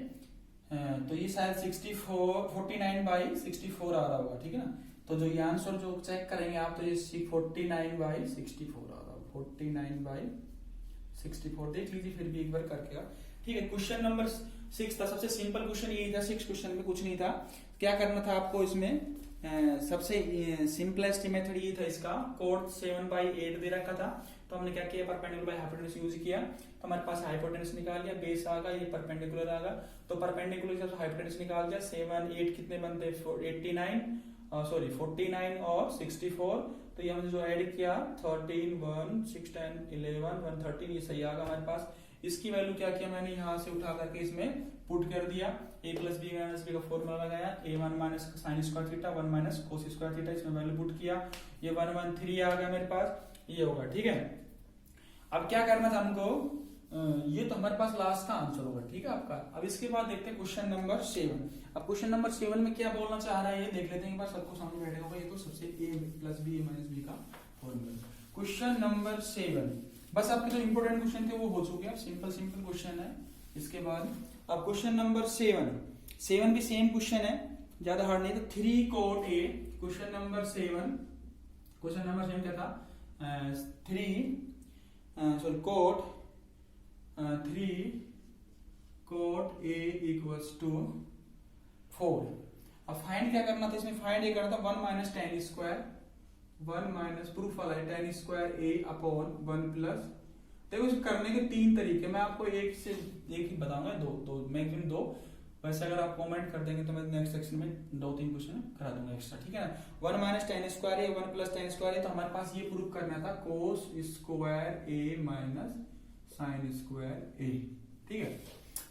तो ये शायद 49/64 आ रहा होगा, ठीक है ना। तो जो ये आंसर जो चेक करेंगे आप, तो ये 49/64 आ रहा होगा, 49/64 देख लीजिए फिर भी एक बार करके, ठीक है। क्वेश्चन नंबर 6 था, सबसे सिंपल क्वेश्चन यही था, 6 क्वेश्चन में कुछ नहीं था। क्या करना था आपको इसमें, सबसे सिंपलेस्ट मेथड ये था इसका, कोड 7/8 दे रखा था, तो हमने क्या किया, परपेंडिकुलर बाय हाइपोटेनस यूज किया, तो हमारे पास हाइपोटेनस निकाल लिया, बेस आ गया, ये परपेंडिकुलर आ गया, तो परपेंडिकुलर से हाइपोटेनस निकाल दिया, 7 8 कितने बनते हैं 49 और 64, तो ये हमने जो ऐड किया 13 1 6 10 11 113, ये सही आ गया हमारे पास। इसकी वैल्यू क्या किया मैंने, यहाँ से उठा करके इसमें पुट कर दिया, a plus B minus B का फॉर्मूला लगाया, a1 minus sine square theta 1 minus cos square theta, इसमें वैल्यू पुट किया, ये 113 आ गया मेरे पास, ये होगा, ठीक है। अब क्या करना था हमको, ये तो हमारे पास लास्ट का आंसर होगा, ठीक है आपका। अब इसके बाद देखते हैं क्वेश्चन नंबर 7। अब क्वेश्चन नंबर 7 में क्या बोलना चाह रहा है ये देख लेते हैं एक बार, सबको सामने बैठे होगा, ये तो सबसे a plus B minus B का फॉर्मूला। क्वेश्चन नंबर 7, बस आपके जो इंपोर्टेंट क्वेश्चन थे वो हो चुके हैं, सिंपल सिंपल क्वेश्चन है। इसके बाद अब क्वेश्चन नंबर 7 भी सेम क्वेश्चन है, ज्यादा हार्ड नहीं, तो 3 cot a, क्वेश्चन नंबर 7 क्या था, 3 cot a इक्वल्स टू 4। अब फाइंड क्या करना था इसमें, फाइंड ये करना था 1 minus tan square, 1 minus proof वाला है tan square a upon 1 plus, देखो इसको करने के 3 तरीके, मैं आपको एक ही बताऊंगा, दो मैक्सिमम 2, वैसे अगर आप कमेंट कर देंगे तो मैं नेक्स्ट सेक्शन में 2-3 क्वेश्चन करा दूंगा एक्स्ट्रा, ठीक है ना। 1 minus tan square a 1 plus tan square a, तो हमारे पास ये प्रूफ करना था cos square a minus sine square a, ठीक है,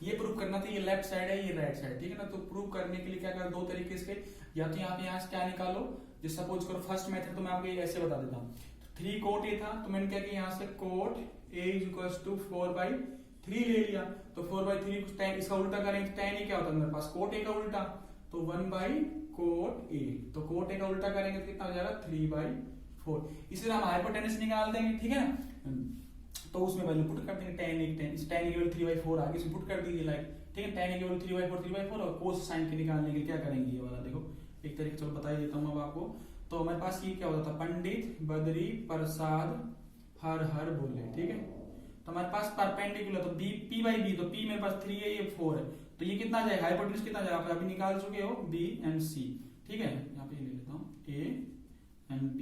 ये प्रूफ करना था। ये लेफ्ट साइड है, ये राइट साइड, ठीक है ना। तो प्रूफ करने के लिए क्या कर, 2 तरीके से, या तो यहाँ से क्या निकालो, जिस सपोज करो फर्स्ट मेथड, तो मैं आपको ऐसे बता देता हूँ, 3 cot a था, तो मैंने क्या किया, यहाँ से cot a इक्वल्स टू 4/3 ले लिया, तो 4/3 tan, इसका उल्टा करेंगे तो tan a क्या होता है मेरे पास, cot a का उल्टा, तो 1/cot a, तो cot a का उल्टा करेंगे तो कितना हो जाएगा 3/4। इसे हम हाइपोटेनस निकाल देंगे, ठीक है ना, तो उसमें वैल्यू पुट कर देंगे, tan a केवल 3/4 आगे इसमें पुट कर दीजिए, लाइक, ठीक है, tan a केवल 3/4 और cos साइन के निकालने के लिए क्या करेंगे, ये वाला देखो एक तरीके, चलो बता ही देता हूँ अब आपको। तो हमारे पास ये क्या होता था, पंडित बद्री प्रसाद हर बोले, ठीक है, तो हमारे पास परपेंडिकुलर, तो b p/b, तो p मेरे पास 3 है, ये 4 है, तो ये कितना जाएगा, हाइपोटेनस कितना जाएगा, आप अभी निकाल चुके हो, b एंड c, ठीक है, यहाँ पे ले लेता हूँ a एंड b,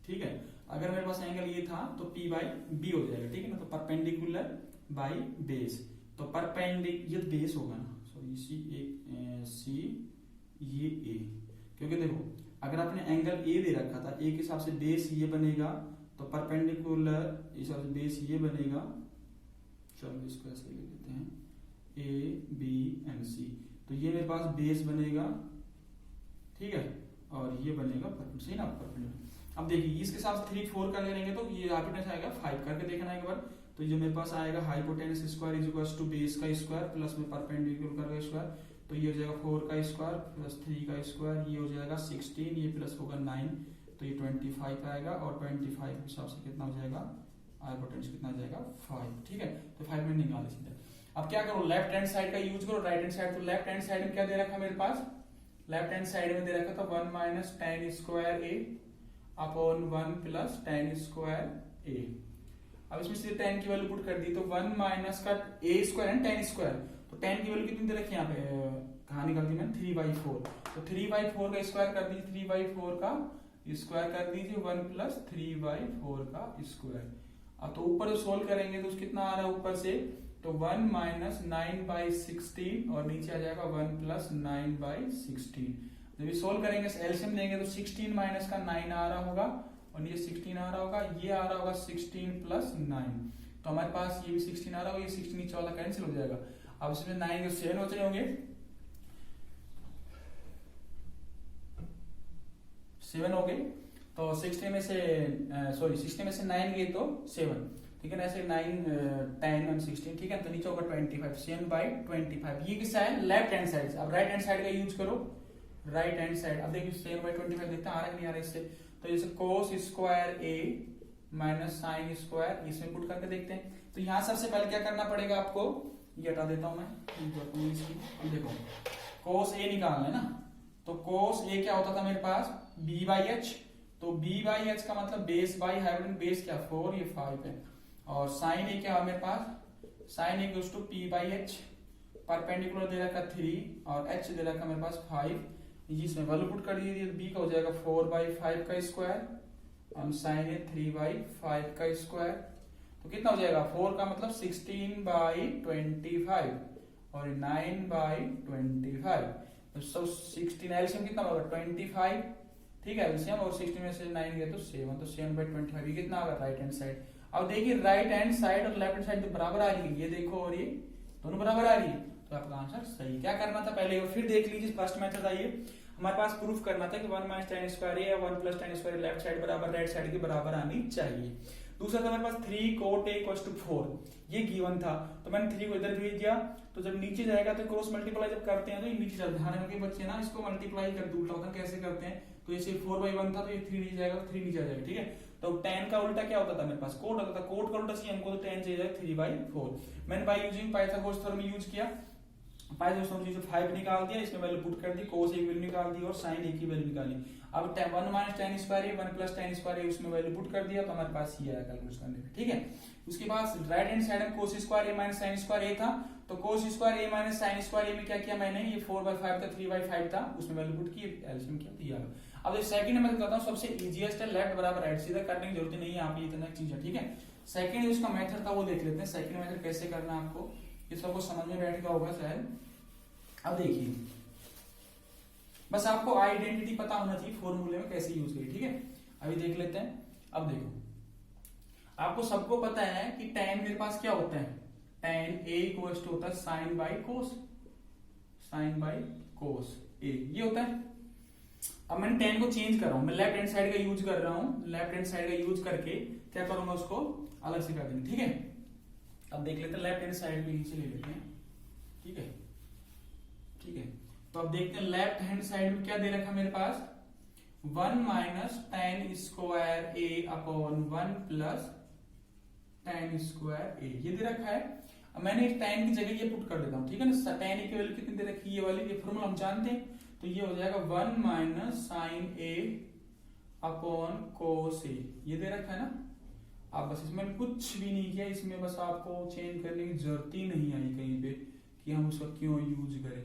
ठीक है। अगर मेरे पास एंगल ये था तो p/b हो जाएगा, ठीक है ना, तो परपेंडिकुलर बाय बेस, तो परपेंडिकुलर ये बेस होगा ना, सॉरी c ये a, क्योंकि देखो अगर आपने एंगल a दे रखा था, a के हिसाब से बेस ये बनेगा, तो परपेंडिकुलर हिसाब से बेस ये बनेगा, चलो इसको ऐसे ले लेते हैं, a b एंड c, तो ये मेरे पास बेस बनेगा, ठीक है, और ये बनेगा सही ना परपेंडिकुलर। अब देखिए इसके साथ 3 4 कर लेंगे तो ये हाइपोटेनस आएगा 5, करके देखना एक बार, तो ये मेरे पास आएगा hypotenuse square is equals to base का स्क्वायर प्लस में परपेंडिकुलर का स्क्वायर, तो ये हो जाएगा 4 का स्क्वायर प्लस 3 का स्क्वायर, ये हो जाएगा 16, ये प्लस होगा 9, तो ये 25 आएगा, और 25 के हिसाब से कितना हो जाएगा, हाइपोटेनस कितना हो जाएगा 5, ठीक है, तो 5 में निकाले सीधे। अब क्या करो, लेफ्ट हैंड साइड का यूज करो, राइट हैंड साइड, तो लेफ्ट हैंड साइड में क्या दे रखा मेरे पास, लेफ्ट हैंड साइड में दे रखा था 1 minus tan square a upon 1 plus tan square a। अब इसमें से tan की वैल्यू पुट कर दी, तो 1 माइनस का a square and tan square, तो tan की वैल्यू कितनी दे रखी है यहाँ पे, कहाँ निकाल दी मैंने 3/4, तो 3/4 का स्क्वायर कर दीजिए, 3/4 का स्क्वायर कर दीजिए, 1 प्लस 3/4 का स्क्वायर। अब तो ऊपर सोल्व करेंगे तो कितना आ रहा है ऊपर से तो 1 माइनस 9/16 और नीचे आ जाएगा 1 प्लस 9/16। जब ये सोल्व करेंगे एलसीएम लेंगे तो 16 माइनस का 9 आ रहा होगा और ये 16 आ रहा होगा, ये आ रहा होगा 16 प्लस 9, तो हमारे पास ये भी 16 आ रहा होगा, ये 16 नीचे वाला कैंसिल हो जाएगा। अब इसमें 9 के 7 बचे होंगे, 7 हो गए, तो 16 में से 9 गए तो 7, ठीक है ना, ऐसे 9 10 और 16, ठीक है, तो नीचे होगा 25, 7/25। ये किसका है? Left hand side. अब राइट हैंड साइड का यूज करो, राइट हैंड साइड। अब देखिए 7/25 देखते हैं आ रहा है नहीं आ रहा इससे, तो जैसे cos square a minus sine square, इसमें पुट करके देखते हैं। तो यहाँ सबसे पहले क्या करना पड़ेगा आपको, ये हटा देता हूं मैं, देखो cos a निकालना है ना, तो cos a क्या होता था मेरे पास b/h, तो b/h का मतलब बेस बाई हाइपोटेन्यूज, बेस क्या 4, ये 5 है, और साइन a क्या है मेरे पास, sine a equals to p/h, perpendicular दे रखा 3 और h दे रखा मेरे पास 5, इसमें वैल्यू पुट कर दीजिए, b का हो जाएगा 4/5 का स्क्वायर और साइन ए 3/5 का स्क्वायर, तो कितना हो जाएगा 4 का मतलब 16/25 और 9/25, तो सब 16 एलसीएम कितना होगा 25, ठीक है, एलसीएम, और 16 में से 9 गए तो 7, तो 7/25 ये कितना होगा राइट हैंड साइड। अब देखिए राइट हैंड साइड और लेफ्ट हैंड साइड बराबर आ रही है, ये देखो और ये दोनों बराबर आ रही है, तो आपका आंसर सही। क्या करना था पहले, फिर देख लीजिए फर्स्ट मेथड आइए, हमारे पास प्रूफ करना था कि 1 माइनस tan स्क्वायर ए या 1 plus tan square left side बराबर राइट साइड के बराबर आनी चाहिए। दूसरा था हमारे पास 3 cot a इक्वल्स टू 4, ये गिवन था, तो मैंने 3 को इधर भेज दिया, तो जब नीचे जाएगा तो क्रॉस मल्टीप्लाई जब करते हैं तो ये नीचे चलता है, ध्यान रखिए बच्चे ना, इसको मल्टीप्लाई कर उल्टा होता है, कैसे करते हैं, तो जैसे 4/1 था तो ये 3 नीचे जाएगा तो 3 नीचे आ जाएगा, ठीक है, तो tan का उल्टा क्या होता था मेरे पास कोट होता था, कोट का उल्टा चाहिए हमको, तो tan चाहिए जाएगा 3/4। मैंने bye using Pythagoras theorem use किया, पाइथागोरस थ्योरम 5 निकाल दिया, इसमें वैल्यू पुट कर दी, cos a की वैल्यू निकाल दी और sin a की वैल्यू निकाली। अब 1 minus tan square a 1 plus tan square a उसमें वैल्यू पुट कर दिया, तो हमारे पास ये आया कैलकुलेट करने में, ठीक है। उसके बाद राइट हैंड साइड में cos square a minus sin square a था, तो cos square a minus sin square a में क्या किया मैंने, ये 4/5 था 3/5 था, उसमें वैल्यू पुट की, एलसीएम किया दिया। अब सेकंड में बताता हूं, सबसे इजीएस्ट है लेफ्ट बराबर राइट, सीधा करने की जरूरत नहीं है, आप ये इतना चीज है, ठीक है। सेकंड उसका मेथड था वो देख लेते हैं, सेकंड मेथड कैसे करना है आपको, ये सबको समझ में बैठ गया होगा शायद। अब देखिए बस आपको आइडेंटिटी पता होना चाहिए फॉर्मूले में कैसे यूज करें, ठीक है। अभी देख लेते हैं। अब देखो आपको सबको पता है कि tan मेरे पास क्या होता है, tan a इक्वल्स टू होता है sin बाई cos a, ये होता है। अब मैंने tan को चेंज कर रहा हूं, मैं लेफ्ट हैंड साइड का यूज कर रहा हूं, लेफ्ट हैंड साइड का यूज करके क्या करूंगा उसको अलग से कर देंगे, ठीक है। अब देख लेते हैं लेफ्ट हैंड साइड भी नीचे ले लेते हैं, ठीक है, ठीक है। तो अब देखते हैं लेफ्ट हैंड साइड में क्या दे रखा मेरे पास, 1 minus tan square a upon 1 plus tan square a, ये दे रखा है। अब मैंने इस tan की जगह ये पुट कर देता हूं, ठीक है ना, tan a की वैल्यू कितनी दे रखी है, ये वाली, ये फॉर्मूला हम जानते हैं, तो ये हो जाएगा 1 minus sin a upon cos a, ये दे रखा है ना। आप बस इसमें कुछ भी नहीं किया, इसमें बस आपको चेंज करने की जरूरत ही नहीं आई कहीं पे कि हम उसका क्यों यूज करें।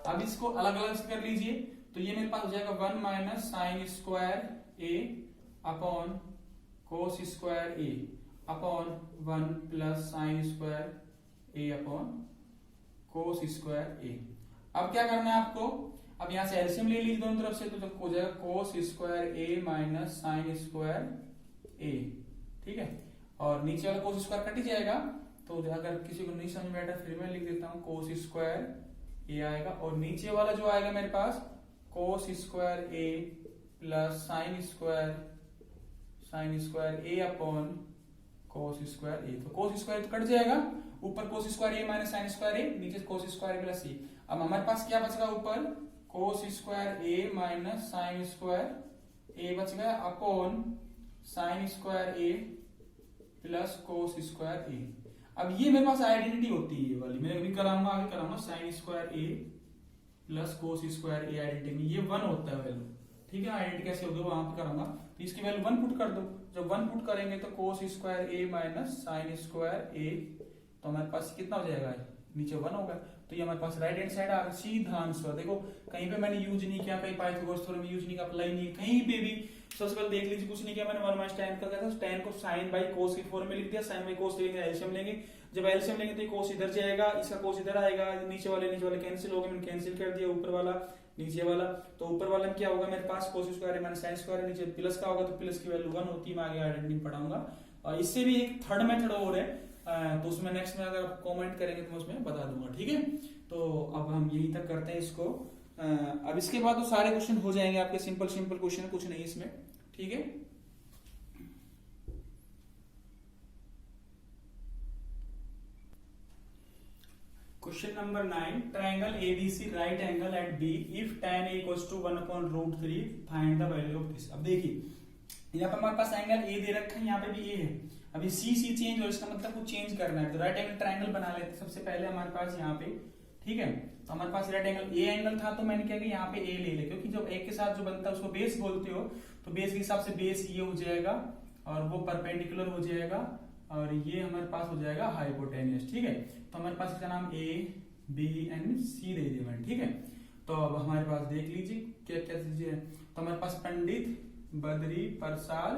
अब इसको अलग अलग से कर लीजिए, तो ये मेरे पास हो जाएगा 1 minus sine square a upon cos square a upon 1 plus sine square a upon cos square a। अब क्या करना है आपको, अब यहां से एलसीएम ले लीजिए दोनों तरफ से, तो हो जाएगा cos square a minus sine square a, ठीक है, और नीचे वाला cos स्क्वायर कट ही जाएगा, तो अगर किसी को नहीं समझ में आया फिर मैं लिख देता हूं cos स्क्वायर a आएगा, और नीचे वाला जो आएगा मेरे पास cos square a plus sine square a upon cos square a, तो cos स्क्वायर तो कट जाएगा, ऊपर cos square a minus sine square a, नीचे cos स्क्वायर प्लस a। अब हमारे पास क्या बचेगा, ऊपर cos square a minus sine square a बच गया upon sine square a plus cos square a। अब ये मेरे पास आइडेंटिटी होती है, ये वाली मैं अभी कराऊंगा, आगे कराऊंगा, sine square a plus cos square a identity में ये 1 होता है वैल्यू, ठीक है, आइडेंटिटी कैसे होगी वहां पे कराऊंगा, तो इसकी वैल्यू 1 पुट कर दो, जब 1 पुट करेंगे तो cos square a minus sine square a, तो हमारे पास कितना हो जाएगा, नीचे 1 होगा, तो ये हमारे पास राइट हैंड साइड आ सीधा आंसर। देखो कहीं पे मैंने यूज नहीं किया, कहीं पाइथागोरस थ्योरम यूज नहीं किया, अप्लाई नहीं, कहीं पे भी सबसे पहले देख लीजिए, कुछ नहीं किया मैंने, 1 माइनस tan का क्या था, tan को sin बाई cos की फॉर्म में लिख दिया। sin बाई cos लेंगे, एलसीएम लेंगे, जब एलसीएम लेंगे तो ये cos इधर जाएगा, इसका cos इधर आएगा, नीचे वाले कैंसिल हो गए, मैंने कैंसिल कर दिया, ऊपर वाला नीचे वाला, तो ऊपर वाला में क्या होगा मेरे पास, cos स्क्वायर है माइनस sin स्क्वायर है, नीचे प्लस का होगा तो प्लस की वैल्यू 1 होती है, मैं आगे आइडेंटिटी पढ़ाऊंगा। और इससे भी एक थर्ड मेथड और है, तो उसमें नेक्स्ट में अगर आप कमेंट करेंगे तो मैं उसमें बता दूंगा, ठीक है। तो अब हम यही तक करते हैं इसको। अब इसके बाद तो सारे क्वेश्चन हो जाएंगे आपके, सिंपल सिंपल क्वेश्चन, कुछ नहीं इसमें, ठीक है। Question number 9, triangle ABC right angle at B, if tan a equals to 1/√3 find the value of this. अब देखिए यहाँ पे हमारे पास एंगल ए दे रखा है, यहाँ पे भी ए है, अभी सी चेंज हो, इसका मतलब कुछ चेंज करना है, तो राइट एंगल ट्रायंगल बना लेते हैं सबसे पहले हमारे पास यहाँ पे, ठीक है। तो हमारे पास राइट एंगल ए एंगल था, तो मैंने क्या किया यहाँ पे ए ले लिया, क्योंकि जब ए के साथ जो बनता है उसको बेस बोलते हो, तो बेस के हिसाब से बेस ये हो जाएगा और वो परपेंडिकुलर हो जाएगा और ये हमारे पास हो जाएगा हाइपोटेन्यूस, ठीक है। तो हमारे पास इसका नाम ए बी एंड सी दे दिया मैंने, ठीक है। तो अब हमारे पास देख लीजिए क्या क्या चीजें है, तो हमारे पास पंडित बद्री प्रसाद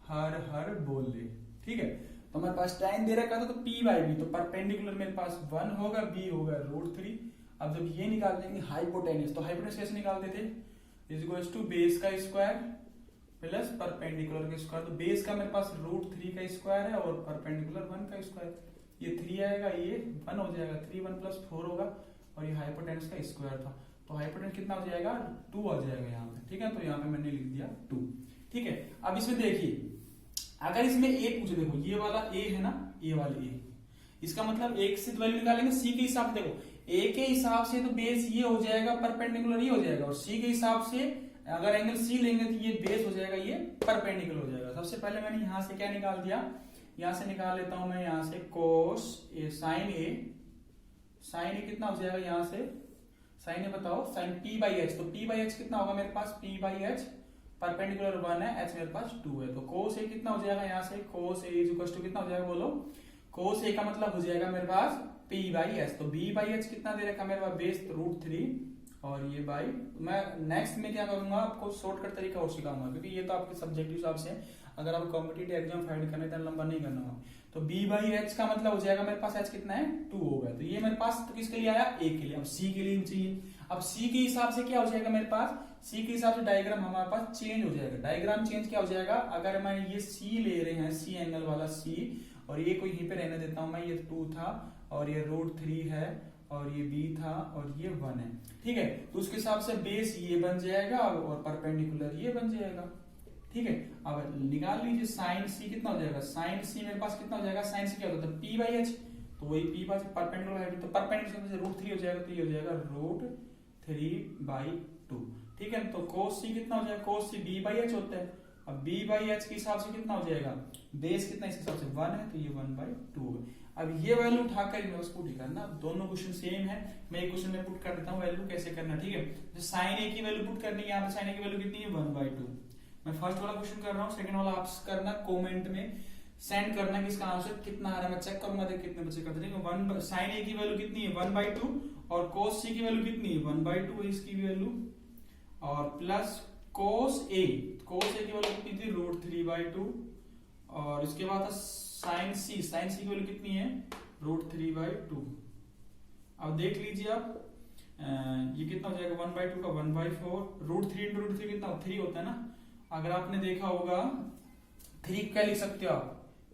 हर बोले, ठीक है। तो हमारे पास टाइम दे रखा था तो p बाई बी, तो परपेंडिकुलर मेरे पास 1 होगा, b होगा √3। अब जब ये निकाल देंगे हाइपोटेन्यूस, तो हाइपोटेन्यूस कैसे निकालते थे, इज इक्वल्स टू बेस का स्क्वायर प्लस परपेंडिकुलर का स्क्वायर, तो बेस का मेरे पास √3 का स्क्वायर है और परपेंडिकुलर 1 का स्क्वायर, ये 3 आएगा, ये 1 हो जाएगा, 3 1 प्लस 4 होगा, और ये हाइपोटेन्यूस का स्क्वायर था, तो हाइपोटेन्यूस कितना हो जाएगा, 2 आ जाएगा यहाँ पे, ठीक है। तो यहाँ पे मैंने लिख दिया 2, ठीक है। अब इसमें देखिए, अगर इसमें ए पूछे, देखो ये वाला ए है ना, ये वाला ए, इसका मतलब एक से वैल्यू निकालेंगे सी के हिसाब से, देखो ए के हिसाब से तो बेस ये हो जाएगा, परपेंडिकुलर ये हो जाएगा, और सी के हिसाब से अगर एंगल सी लेंगे तो ये बेस हो जाएगा, ये परपेंडिकुलर हो जाएगा। सबसे पहले मैंने यहां से क्या निकाल दिया, यहां से निकाल लेता हूं मैं, यहां से कोस ए साइन ए कितना हो जाएगा, यहां से साइन ए बताओ, साइन पी बाई एच, तो पी बाई एच कितना होगा मेरे पास, पी बाई एच, परपेंडिकुलर 1 है, एच मेरे पास 2 है, तो कोस ए कितना हो जाएगा, यहाँ से कोस ए इज इक्वल टू कितना हो जाएगा, बोलो, कोस ए का मतलब हो जाएगा मेरे पास p बाई एच, तो b बाई एच कितना दे रखा मेरे पास, बेस √3 और ये बाई, मैं नेक्स्ट में क्या करूंगा, आपको शॉर्टकट तरीका और सिखाऊंगा, क्योंकि ये तो आपके सब्जेक्टिव हिसाब से, अगर आप कॉम्पिटिटिव एग्जाम फाइंड करने तो लंबा नहीं करना होगा। तो b बाई एच का मतलब हो जाएगा मेरे पास h कितना है, 2 होगा, तो ये मेरे पास तो किसके लिए आया, a के लिए। अब c के लिए चाहिए, अब c के हिसाब से क्या हो जाएगा मेरे पास, c के हिसाब से डायग्राम हमारे पास चेंज हो जाएगा, डायग्राम चेंज क्या हो जाएगा, अगर मैं ये c ले रहे हैं, c एंगल वाला c, और ये कोई यहीं पे रहने देता हूं मैं, ये 2 था और ये √3 है और ये b था और ये 1 है, ठीक है। तो उसके हिसाब से बेस ये बन जाएगा और परपेंडिकुलर ये बन जाएगा, ठीक है। अब निकाल लीजिए साइन सी कितना हो जाएगा, साइन सी मेरे पास कितना हो जाएगा, साइन सी क्या होता है, p बाई एच, तो वही p बाई परपेंडिकुलर है, तो परपेंडिकुलर से √3 हो जाएगा, तो ये हो जाएगा √3/2, ठीक है। तो cos c कितना हो जाएगा, cos c b by H होता है, अब b बाई एच के हिसाब से कितना हो जाएगा, बेस कितना इसके हिसाब से 1 है, तो ये 1/2 होगा। अब ये वैल्यू उठाकर मैं उसको पुट करना, दोनों क्वेश्चन सेम है, मैं एक क्वेश्चन में पुट कर देता हूँ वैल्यू कैसे करना, ठीक है। तो साइन ए की वैल्यू पुट करनी है, यहाँ पे साइन ए की वैल्यू कितनी है, 1/2। मैं फर्स्ट वाला क्वेश्चन कर रहा हूँ, सेकंड वाला आप करना, कमेंट में सेंड करना कि इसका आंसर कितना आ रहा है, मैं चेक करूंगा देख कितने बच्चे करते हैं। साइन ए की वैल्यू कितनी है, 1/2, और cos c की वैल्यू कितनी है, 1/2 है इसकी वैल्यू, और प्लस cos a की वैल्यू कितनी थी, √3/2, और इसके बाद साइन c की वैल्यू कितनी है, √3/2। अब देख लीजिए आप, ये कितना हो जाएगा, 1/2 का 1/4, √3 × √3 कितना 3 होता है ना। अगर आपने देखा होगा 3 क्या लिख सकते हो आप,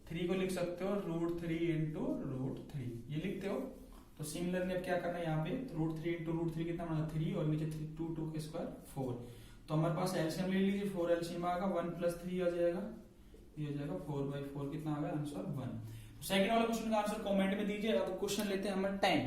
3 को लिख सकते हो √3 × √3, ये लिखते हो। तो सिमिलरली अब क्या करना है, यहाँ पे √3 × √3 कितना बना, 3, और नीचे 2 के स्क्वायर 4। तो हमारे पास एलसीएम ले लीजिए, 4 एलसीएम आएगा, 1 + 3 आ जाएगा, ये हो जाएगा 4/4, कितना आ गया आंसर 1। तो सेकंड वाला क्वेश्चन का आंसर कमेंट में दीजिए। अब क्वेश्चन लेते हैं हमारे 10,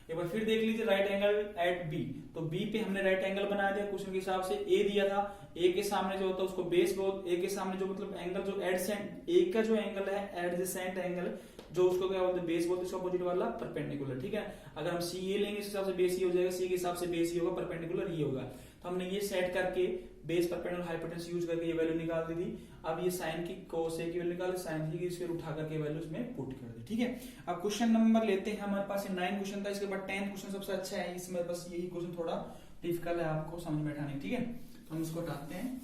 एक बार फिर देख लीजिए, राइट एंगल एट बी, तो बी पे हमने राइट एंगल बना दिया क्वेश्चन के हिसाब से, ए दिया था, ए के सामने जो होता है उसको बेस बोल, ए के सामने जो मतलब एंगल जो एडसेंट, ए का जो एंगल है एडजेसेंट एंगल, जो उसको क्या बोलते हैं, बेस बोलते हैं, अपोजिट वाला परपेंडिकुलर, ठीक है। अगर हम सी ए लेंगे इस हिसाब से बेस ये हो जाएगा, सी के हिसाब से बेस ये होगा, परपेंडिकुलर ये होगा। तो हमने ये सेट करके बेस परपेंडिकुलर हाइपोटेन्यूस यूज करके ये वैल्यू निकाल दी थी। अब ये साइन की cos a की वैल्यू निकाले, साइन की इसके उठा करके वैल्यू इसमें पुट कर दी, ठीक है। अब क्वेश्चन नंबर लेते हैं, हमारे पास 9 क्वेश्चन था, इसके बाद 10th क्वेश्चन सबसे अच्छा है, इसमें बस यही क्वेश्चन थोड़ा डिफिकल्ट है आपको समझ में बैठाने, ठीक है। तो हम इसको उठाते हैं,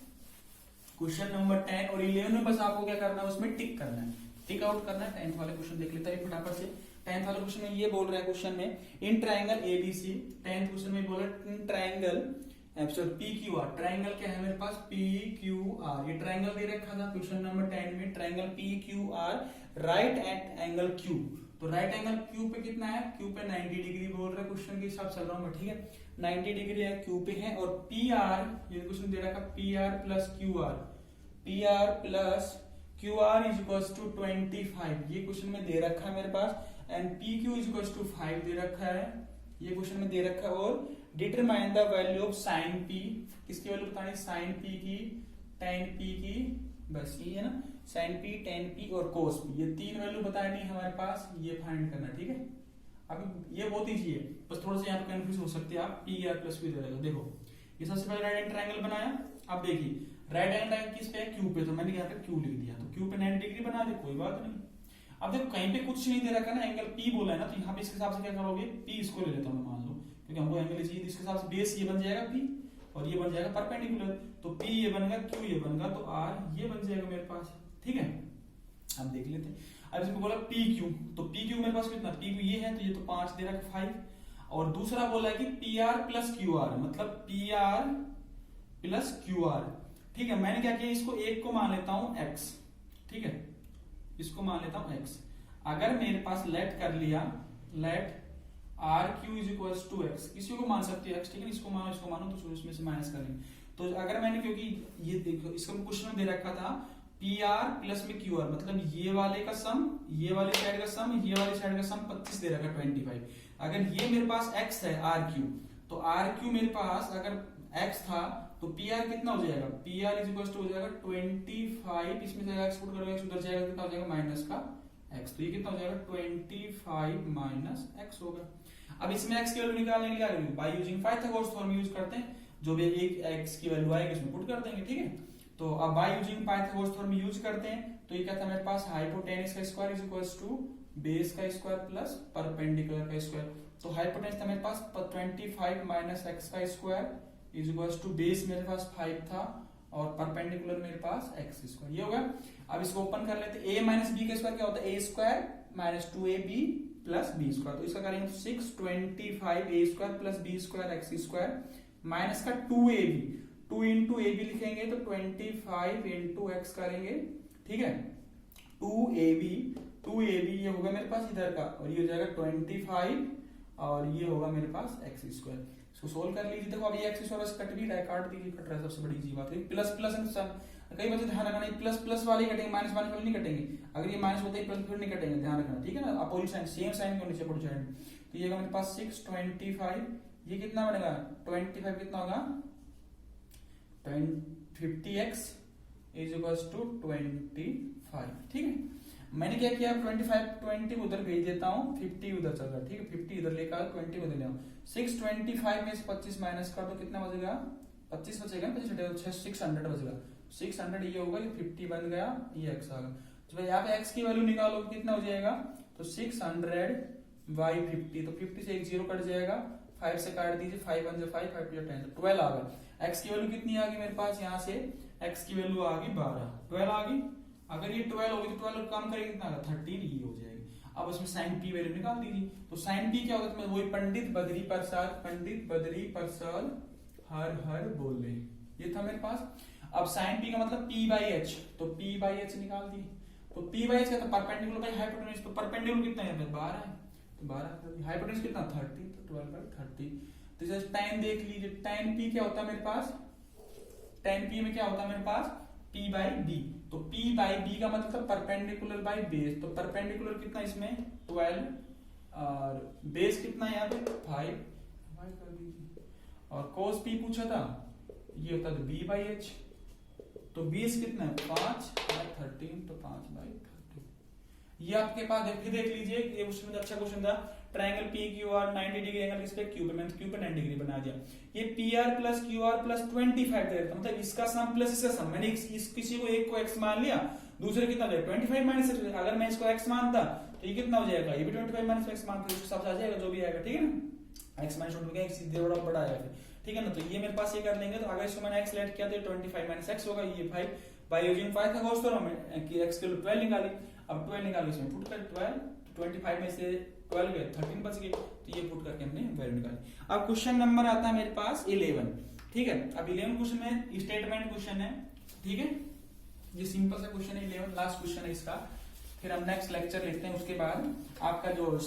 क्वेश्चन नंबर 10 और 11 में बस आपको क्या करना है, उसमें टिक करना है, टिक आउट करना है। 10th वाले क्वेश्चन देख लेते हैं फटाफट से। 10th वाले क्वेश्चन में ये बोल रहा है, क्वेश्चन में in triangle ABC, 10th question में बोला in triangle P Q R, triangle क्या है मेरे पास, पी क्यू आर, ये ट्रायंगल दे रखा था क्वेश्चन नंबर 10 में, triangle P Q R right at angle Q. तो राइट एंगल क्यू पे कितना है, क्यू पे 90 डिग्री बोल रहा है, क्वेश्चन के हिसाब चल रहा हूं मैं, ठीक है, 90 डिग्री है क्यू पे है। और पी आर, ये क्वेश्चन दे रखा P R plus Q R, P R plus Q R is equals to 25, ये क्वेश्चन में दे रखा है मेरे पास। And P Q is equals to 5 दे रखा है, ये क्वेश्चन में दे रखा है। और determine the value of sine P, किसकी वैल्यू बतानी, साइन पी की, टेन पी की, बस ये है ना, साइन पी, टेन पी और कोस पी, ये तीन वैल्यू बतानी है हमारे पास, ये फाइंड करना, ठीक है। अब ये बहुत ईजी है, बस थोड़ा सा यहाँ पे कंफ्यूज हो सकते हैं आप, पी आर प्लस पी दे रहे हो। देखो ये सबसे पहले राइट एंगल ट्रायंगल बनाया, अब देखिए राइट एंगल ट्रायंगल किस पे है, क्यू पे, तो मैंने यहाँ पे क्यू लिख दिया, तो क्यू पे 90 डिग्री बना दे, कोई बात नहीं। अब देखो कहीं पे कुछ नहीं दे रखा ना, एंगल पी बोला है ना, तो यहाँ पे इसके हिसाब से क्या करोगे, पी इसको ले लेता हूँ मान लो, क्योंकि हमको एंगल चाहिए, इसके हिसाब से बेस ये बन जाएगा पी और ये बन जाएगा परपेंडिकुलर, तो पी ये बनेगा, क्यू ये बनेगा, तो आर ये बन जाएगा मेरे पास, ठीक है। हम देख लेते हैं। अब इसको बोला पी क्यू, तो पी क्यू मेरे पास कितना, पी क्यू ये है, तो ये तो 5 दे रखा 5, और दूसरा बोला है कि P R plus Q R, मतलब P R plus Q R, ठीक है। मैंने क्या किया, इसको एक को मान लेता हूं x, ठीक है, इसको मान लेता हूं x। अगर मेरे पास लेट कर लिया, let R Q is equal to X, किसी को मान सकते हो x, ठीक है, इसको मानो तो इसमें से माइनस कर लेंगे। तो अगर मैंने, क्योंकि ये देखो इसका क्वेश्चन दे रखा था पी आर प्लस में क्यू आर, मतलब ये वाले का सम, ये वाले साइड का सम, ये वाले साइड का सम 25 दे रखा 25। अगर ये मेरे पास x है आर क्यू, तो आर क्यू मेरे पास अगर x था, तो पी आर कितना हो जाएगा, P R is equal to हो जाएगा 25, इसमें से x पुट करोगे, x उधर जाएगा, कितना हो जाएगा माइनस का x, तो ये कितना हो जाएगा 25 माइनस x होगा। अब इसमें x की वैल्यू निकालने के लिए क्या करेंगे, bye using Pythagoras theorem use करते हैं, जो भी एक x की वैल्यू आएगी उसमें पुट कर देंगे, ठीक है। तो अब by using Pythagoras theorem use करते हैं, तो ये कहता है मेरे पास हाइपोटेनस का square is equal to base का स्क्वायर प्लस परपेंडिकुलर का स्क्वायर। तो हाइपोटेनस था मेरे पास 25 माइनस x का square is equal to base मेरे पास 5 था और परपेंडिकुलर मेरे पास x स्क्वायर, ये होगा। अब इसको ओपन कर लेते हैं, a माइनस बी का स्क्वायर क्या होता है, a square minus 2ab plus B square, तो इसका करेंगे 625 a square plus B square x square minus का 2ab, 2 इंटू ए बी लिखेंगे तो 25 इंटू एक्स करेंगे, ठीक है, 2ab ये होगा मेरे पास इधर का, और ये हो जाएगा 25 और ये होगा मेरे पास एक्स स्क्वायर। इसको सोल्व कर लीजिए। देखो अभी एक्स स्क्वायर कट भी रहा है, काट दीजिए, कट रहा है, सबसे बड़ी चीज बात है प्लस प्लस, कई बच्चे ध्यान रखना प्लस प्लस वाले कटेंगे, माइनस माइनस वाले नहीं कटेंगे, अगर ये माइनस होते हैं प्लस फिर नहीं कटेंगे, ध्यान रखना, ठीक है ना, अपोजिट साइन सेम साइन को नीचे पुट साइड। तो ये मेरे पास 625, ये कितना बनेगा 25 कितना होगा 50x इज इक्वल्स टू 25, ठीक है। मैंने क्या किया 20 उधर भेज देता हूँ, 50 उधर चल रहा है, ठीक है, 50 इधर लेकर 20 उधर ले आओ। 625 में से 25 माइनस कर दो, कितना बचेगा 25 बचेगा, 600 बचेगा, 600 ये होगा, ये 50 बन गया, ये x आ गया। तो यहाँ पे x की वैल्यू निकालो कितना हो जाएगा, तो 600 बाई 50, तो 50 से एक 0 कट जाएगा, 5 से काट दीजिए, 5 1 से 5, 5 10, 12 आ गया। x की वैल्यू कितनी आ गई मेरे पास, यहाँ से x की वैल्यू आ गई 12 आ गई। अगर ये 12 होगी तो 12 कम करेंगे कितना, 13 ये हो जाएगी। अब उसमें साइन पी वैल्यू निकाल दीजिए। तो साइन पी क्या होगा, वही पंडित बद्री प्रसाद हर बोले, ये था मेरे पास। अब साइन पी का मतलब पी बाई एच, तो पी बाई एच निकाल दी। तो पी बाई एच क्या था, परपेंडिकुलर बाई हाइपोटेन्यूज, तो परपेंडिकुलर कितना है 12 है, तो 12 हाइपोटेन्यूज कितना 30, तो 12 बाई 30। तो जैसे tan देख लीजिए, tan p क्या होता है मेरे पास, tan p में क्या होता है मेरे पास p बाई b, तो p बाई b का मतलब परपेंडिकुलर बाई बेस, तो परपेंडिकुलर कितना इसमें 12 और बेस कितना यहाँ पे 5 कर दीजिए। और cos p पूछा था, ये होता है b बाई h, तो बेस कितना है 5 बाई 13, तो 5 बाई 13। ये आपके पास फिर देख लीजिए, ये क्वेश्चन अच्छा क्वेश्चन था, triangle P Q are 90 degree angle किस पे क्यू पे, मैंने क्यू पे 90 डिग्री बना दिया। ये P R plus Q are plus 25 दे रहा था, मतलब इसका सम प्लस इसका सम, मैंने इस किसी को एक को x मान लिया, दूसरे कितना दे 25 माइनस x, अगर मैं इसको x मानता तो ये कितना हो जाएगा, ये भी 25 माइनस x मान के हिसाब से आ जाएगा, जो भी आएगा, ठीक है ना, x माइनस 1 x सीधे बड़ा आएगा, ठीक है ना। तो ये मेरे पास ये कर लेंगे, तो अगर इसको मैंने x लेट किया तो 25 माइनस x होगा, ये 5 बाय यूजिंग 5 का होल थ्योरम कि x के लिए 12 निकाली। अब 12 निकालो, इसमें पुट कर 12, 25 में से 12 गए 13 बच गए, तो ये पुट करके हमने वैल्यू निकाली। अब क्वेश्चन नंबर आता है मेरे पास 11, ठीक है। अब 11 क्वेश्चन में स्टेटमेंट क्वेश्चन है, ठीक है, ये सिंपल सा क्वेश्चन है 11, लास्ट क्वेश्चन है इसका। फिर हम नेक्स्ट लेक्चर लेते हैं, उसके बाद आपका जो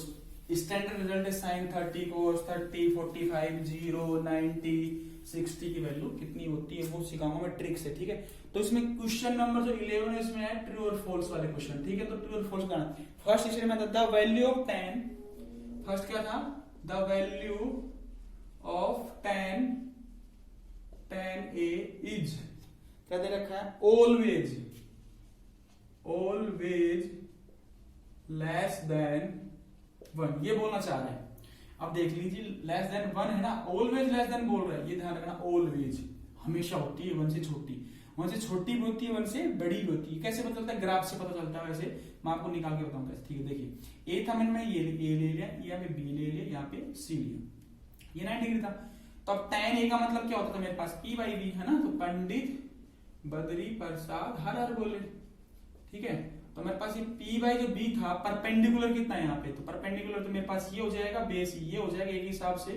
स्टैंडर्ड रिजल्ट है sin 30 cos 30 45 0 90 60 की वैल्यू कितनी होती है वो सिखाऊंगा मैं ट्रिक से, ठीक है। तो इसमें क्वेश्चन नंबर जो 11 है इसमें है ट्रू और फॉल्स वाले क्वेश्चन, ठीक है। तो ट्रू और फॉल्स का फर्स्ट इसमें मैं the value of tan, first क्या था, the value of tan a is क्या दे रखा है, ऑलवेज लेस देन 1, ये बोलना चाह रहे हैं। अब देख लीजिए लेस देन 1 है ना, ऑलवेज लेस देन बोल रहा है, ये ध्यान रखना, ऑलवेज हमेशा होती है 1 से छोटी, 1 से छोटी भी होती है 1 से बड़ी भी होती है। कैसे पता चलता है, ग्राफ से पता चलता है, वैसे मैं आपको निकाल के बताऊंगा, ठीक है। देखिए ए था, मैंने ये ले लिया, यहाँ पे बी ले लिया, यहाँ पे सी लिया, ये 90 डिग्री था। तो अब tan a का मतलब क्या होता था मेरे पास, P बाई बी है ना, तो पंडित बद्री प्रसाद हर बोले, ठीक है। तो मेरे पास ये P बाई जो B था, परपेंडिकुलर कितना है यहाँ पे, तो परपेंडिकुलर तो मेरे पास ये हो जाएगा, बेस ये हो जाएगा एक हिसाब से।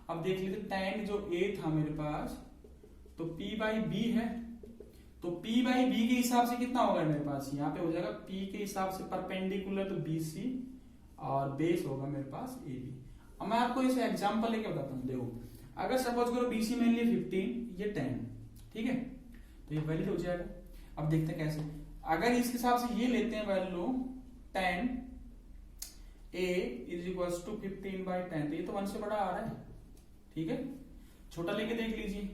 अब देख लीजिए tan जो A था मेरे पास, तो P बाई B है, तो P बाई B के हिसाब से कितना होगा मेरे पास, यहाँ पे हो जाएगा P के हिसाब से परपेंडिकुलर तो BC और बेस होगा मेरे पास AB। अब मैं आपको इसे एग्जांपल लेके बताता हूँ, देखो अगर सपोज करो BC मान लिया 15, ये 10, ठीक है, तो ये वैलिड हो जाएगा। अब देखते हैं कैसे, अगर इसके हिसाब से ये लेते हैं value tan a is equal to 15 by 10, तो ये तो 1 से बड़ा आ रहा है, ठीक है। छोटा लेके देख लीजिए,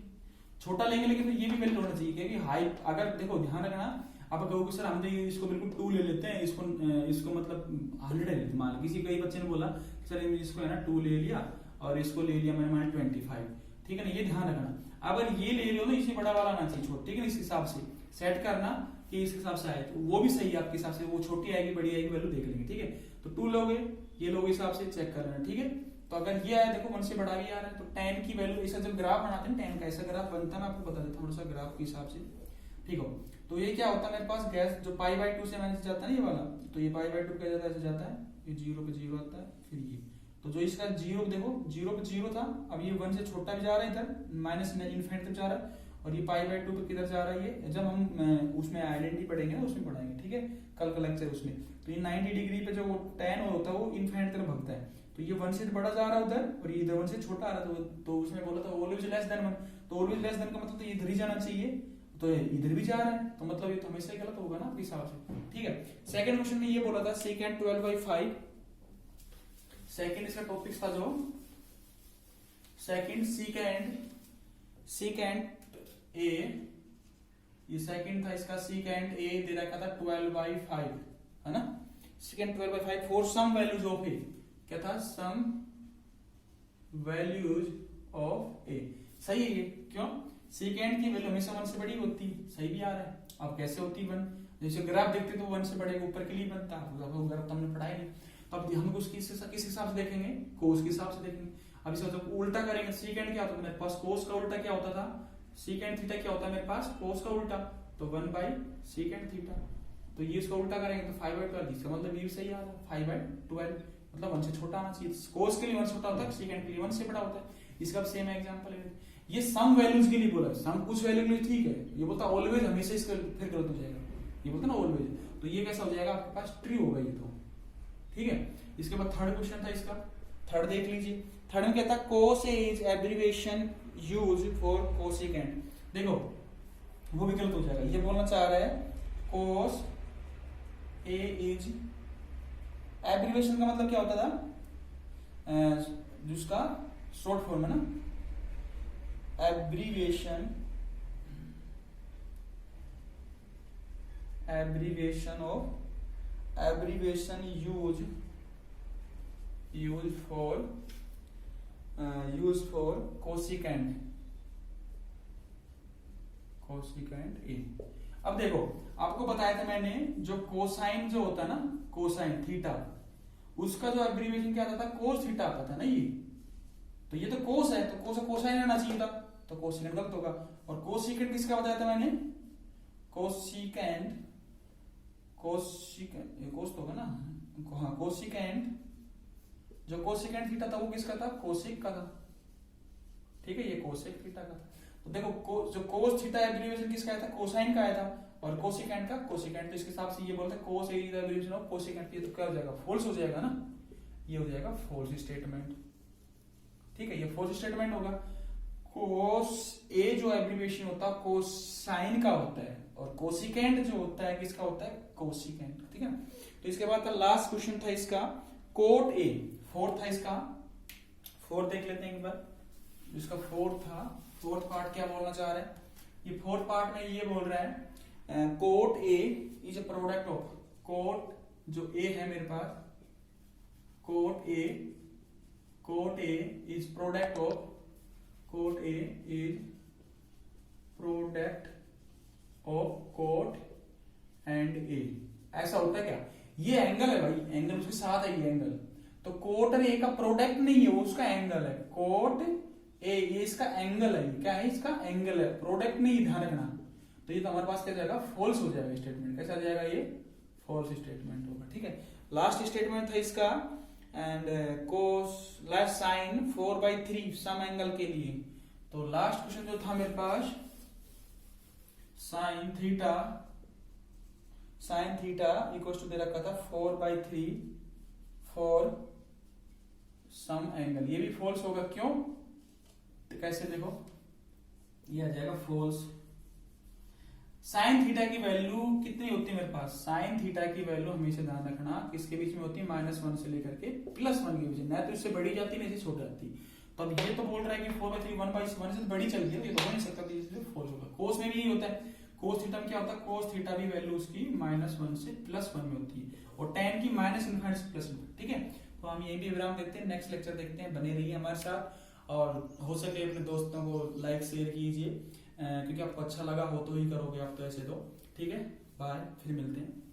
छोटा लेंगे लेकिन फिर ये भी वैल्यू होना चाहिए, क्योंकि हाइट अगर देखो ध्यान रखना, आप कहोगे सर हम तो इसको बिल्कुल 2 ले लेते हैं, इसको मतलब 100 ले लेते हैं, मान किसी कई बच्चे ने बोला सर इसको है ना 2 ले लिया और इसको ले लिया मैंने मान 25, ठीक है ना। ये ध्यान रखना, अगर ये ले रहे हो तो इसे बड़ा वाला आना चाहिए छोटा, ठीक है। इस हिसाब से सेट करना कि इस हिसाब से आए, तो वो भी सही है आपके हिसाब से, वो छोटी आएगी बड़ी आएगी वैल्यू देख लेंगे, ठीक है। तो 2 लोगे, ये लोग हिसाब से चेक कर लेना, ठीक है। तो अगर ये आया देखो 1 से बड़ा भी आ रहा है, तो tan की वैल्यू ऐसा जब ग्राफ बनाते हैं tan का ऐसा ग्राफ बनता है, मैं आपको बता देता हूँ थोड़ा सा ग्राफ के हिसाब से, ठीक हो। तो ये क्या होता है मेरे पास गैस जो π/2 से मैंने जाता है ना ये वाला, तो ये π/2 क्या जाता है, ऐसे जाता है, ये 0 पे 0 आता है, फिर ये तो जो इसका 0 देखो 0 पे 0 था, अब ये 1 से छोटा भी जा रहा है इधर माइनस इनफिनिटी तक जा रहा है, और ये π/2 पे किधर जा रहा है, ये जब हम उसमें आइडेंटिटी पढ़ेंगे ना उसमें पढ़ाएंगे, ठीक है, कल का लेक्चर उसमें। तो ये 90 डिग्री पे जो tan होता है वो इनफिनिटी तरफ भगता है, तो ये 1 से बड़ा जा रहा है उधर और ये इधर 1 से छोटा आ रहा है, तो उसमें बोला था ऑलवेज लेस देन 1, तो ऑलवेज लेस देन का मतलब तो ये इधर ही जाना चाहिए, तो इधर भी जा रहा है, तो मतलब ये तो हमेशा ही गलत होगा ना आपके हिसाब से, ठीक है। सेकंड क्वेश्चन में ये बोला था सेकंड 12/5, सेकंड इसका टॉपिक था जो सेकंड ए, ये सेकंड था इसका सेकंड ए दे रखा था 12/5 है ना, second 12/5 for some values of A, क्या था, सम वैल्यूज ऑफ ए, सही है ये, क्यों, सेकंड की वैल्यू हमेशा 1 से बड़ी होती है, सही भी आ रहा है। अब कैसे होती है 1, जैसे ग्राफ देखते तो 1 से बड़े ऊपर के लिए बनता है, ग्राफ तो हमने पढ़ा ही नहीं, अब हम उसकी किस हिसाब से देखेंगे, कोस के हिसाब से देखेंगे। अब इसे जब उल्टा करेंगे, सेकंड क्या होता है मेरे पास, कोस का उल्टा क्या होता था, सेकंड थीटा क्या होता है मेरे पास, कोस का उल्टा, तो 1/सेकंड थीटा, तो ये इसका उल्टा करेंगे तो 5/12, इसका मतलब ये सही आ रहा है 5/12, मतलब 1 से छोटा आना चाहिए, कोस के लिए 1 छोटा होता है, सेकंड के लिए 1 से बड़ा होता है। इसका सेम एग्जांपल है, ये सम वैल्यूज के लिए बोला, सम कुछ वैल्यू के लिए ठीक है, ये बोलता ऑलवेज हमेशा, इसका फिर गलत हो जाएगा, ये बोलता ना ऑलवेज, तो ये कैसा हो जाएगा आपके पास, ट्रू होगा ये तो, ठीक है। इसके बाद थर्ड क्वेश्चन था इसका, थर्ड देख लीजिए, थर्ड में कहता है cos A is abbreviation used for cosecant, देखो वो भी गलत हो जाएगा, ये बोलना चाह रहा है कोस ए इज, एब्रिविएशन का मतलब क्या होता था, जिसका शॉर्ट फॉर्म है ना, एब्रिविएशन यूज फॉर कोसेकेंट ए। अब देखो आपको बताया था मैंने, जो कोसाइन जो होता है ना, कोसाइन थीटा, उसका जो एब्रिविएशन क्या आता था, कोस थीटा आता था ना, ये तो ये तो कोस है, तो कोस कोसाइन आना चाहिए था, तो कोसिकेंट गलत होगा। और कोसिकेंट किसका बताया था मैंने, कोसिकेंट, कोसिकेंट ये कोस तो होगा ना, हाँ कोसिकेंट, जो कोसिकेंट थीटा था वो किसका था, कोसिक का था, ठीक है, ये कोसेक थीटा का था। तो देखो जो कोस थीटा एब्रिविएशन किसका आया था, कोसाइन का आया था, और कोसिकेंट का कोसिकेंट, तो इसके हिसाब से ये बोलते हैं cos A is the abbreviation of cosecant, ये तो क्या हो जाएगा, फॉल्स हो जाएगा ना, ये हो जाएगा फॉल्स स्टेटमेंट, ठीक है, ये फॉल्स स्टेटमेंट होगा। कोस ए जो एब्रिविएशन होता है कोसाइन का होता है, और कोसिकेंट जो होता है किसका होता है, कोसिकेंट, ठीक है। तो इसके बाद लास्ट क्वेश्चन था इसका कोट ए, फोर्थ था इसका, फोर्थ देख लेते हैं एक बार, जिसका फोर्थ था, फोर्थ पार्ट क्या बोलना चाह रहा है, ये फोर्थ पार्ट में ये बोल रहा है cot A is a product of, cot जो ए है मेरे पास, cot A is product of, cot A is product of cot and A, ऐसा होता है क्या, ये एंगल है भाई, एंगल उसके साथ है ये एंगल, तो कोट और ए का प्रोडक्ट नहीं है, वो उसका एंगल है, कोट ए ये इसका एंगल है, क्या है इसका एंगल है, प्रोडक्ट नहीं, ध्यान रखना। तो ये तो हमारे पास क्या जाएगा, फॉल्स हो जाएगा स्टेटमेंट, कैसा जाएगा ये, फॉल्स स्टेटमेंट होगा, ठीक है। लास्ट स्टेटमेंट था इसका and cos less sine 4/3 sum angle के लिए, तो लास्ट क्वेश्चन जो था मेरे पास साइन थीटा इक्वल टू दे रखा था 4/3 फॉर सम एंगल, ये भी फॉल्स होगा, क्यों, तो कैसे देखो, ये आ जाएगा फॉल्स। साइन थीटा की वैल्यू कितनी होती है मेरे पास, साइन थीटा की वैल्यू हमेशा ध्यान रखना किसके बीच में होती है, -1 से लेकर के +1 के बीच में, ना तो इससे बड़ी जाती नहीं, इससे छोटी जाती। तो अब ये तो बोल रहा है कि 4/3 1/1 से बड़ी चल गई, ये तो हो नहीं सकता, इसलिए फॉल्स होगा। कोस में भी यही होता है, कोस थीटा में क्या होता है, कोस थीटा भी वैल्यू उसकी -1 से +1 में होती है, और tan की -∞ से +1, ठीक है। तो हम यही भी विराम देखते हैं, नेक्स्ट लेक्चर देखते हैं, बने रहिए हमारे साथ, और हो सके अपने दोस्तों को लाइक शेयर कीजिए, क्योंकि आपको अच्छा लगा हो तो ही करोगे आप, तो ऐसे दो, ठीक है, बाय, फिर मिलते हैं।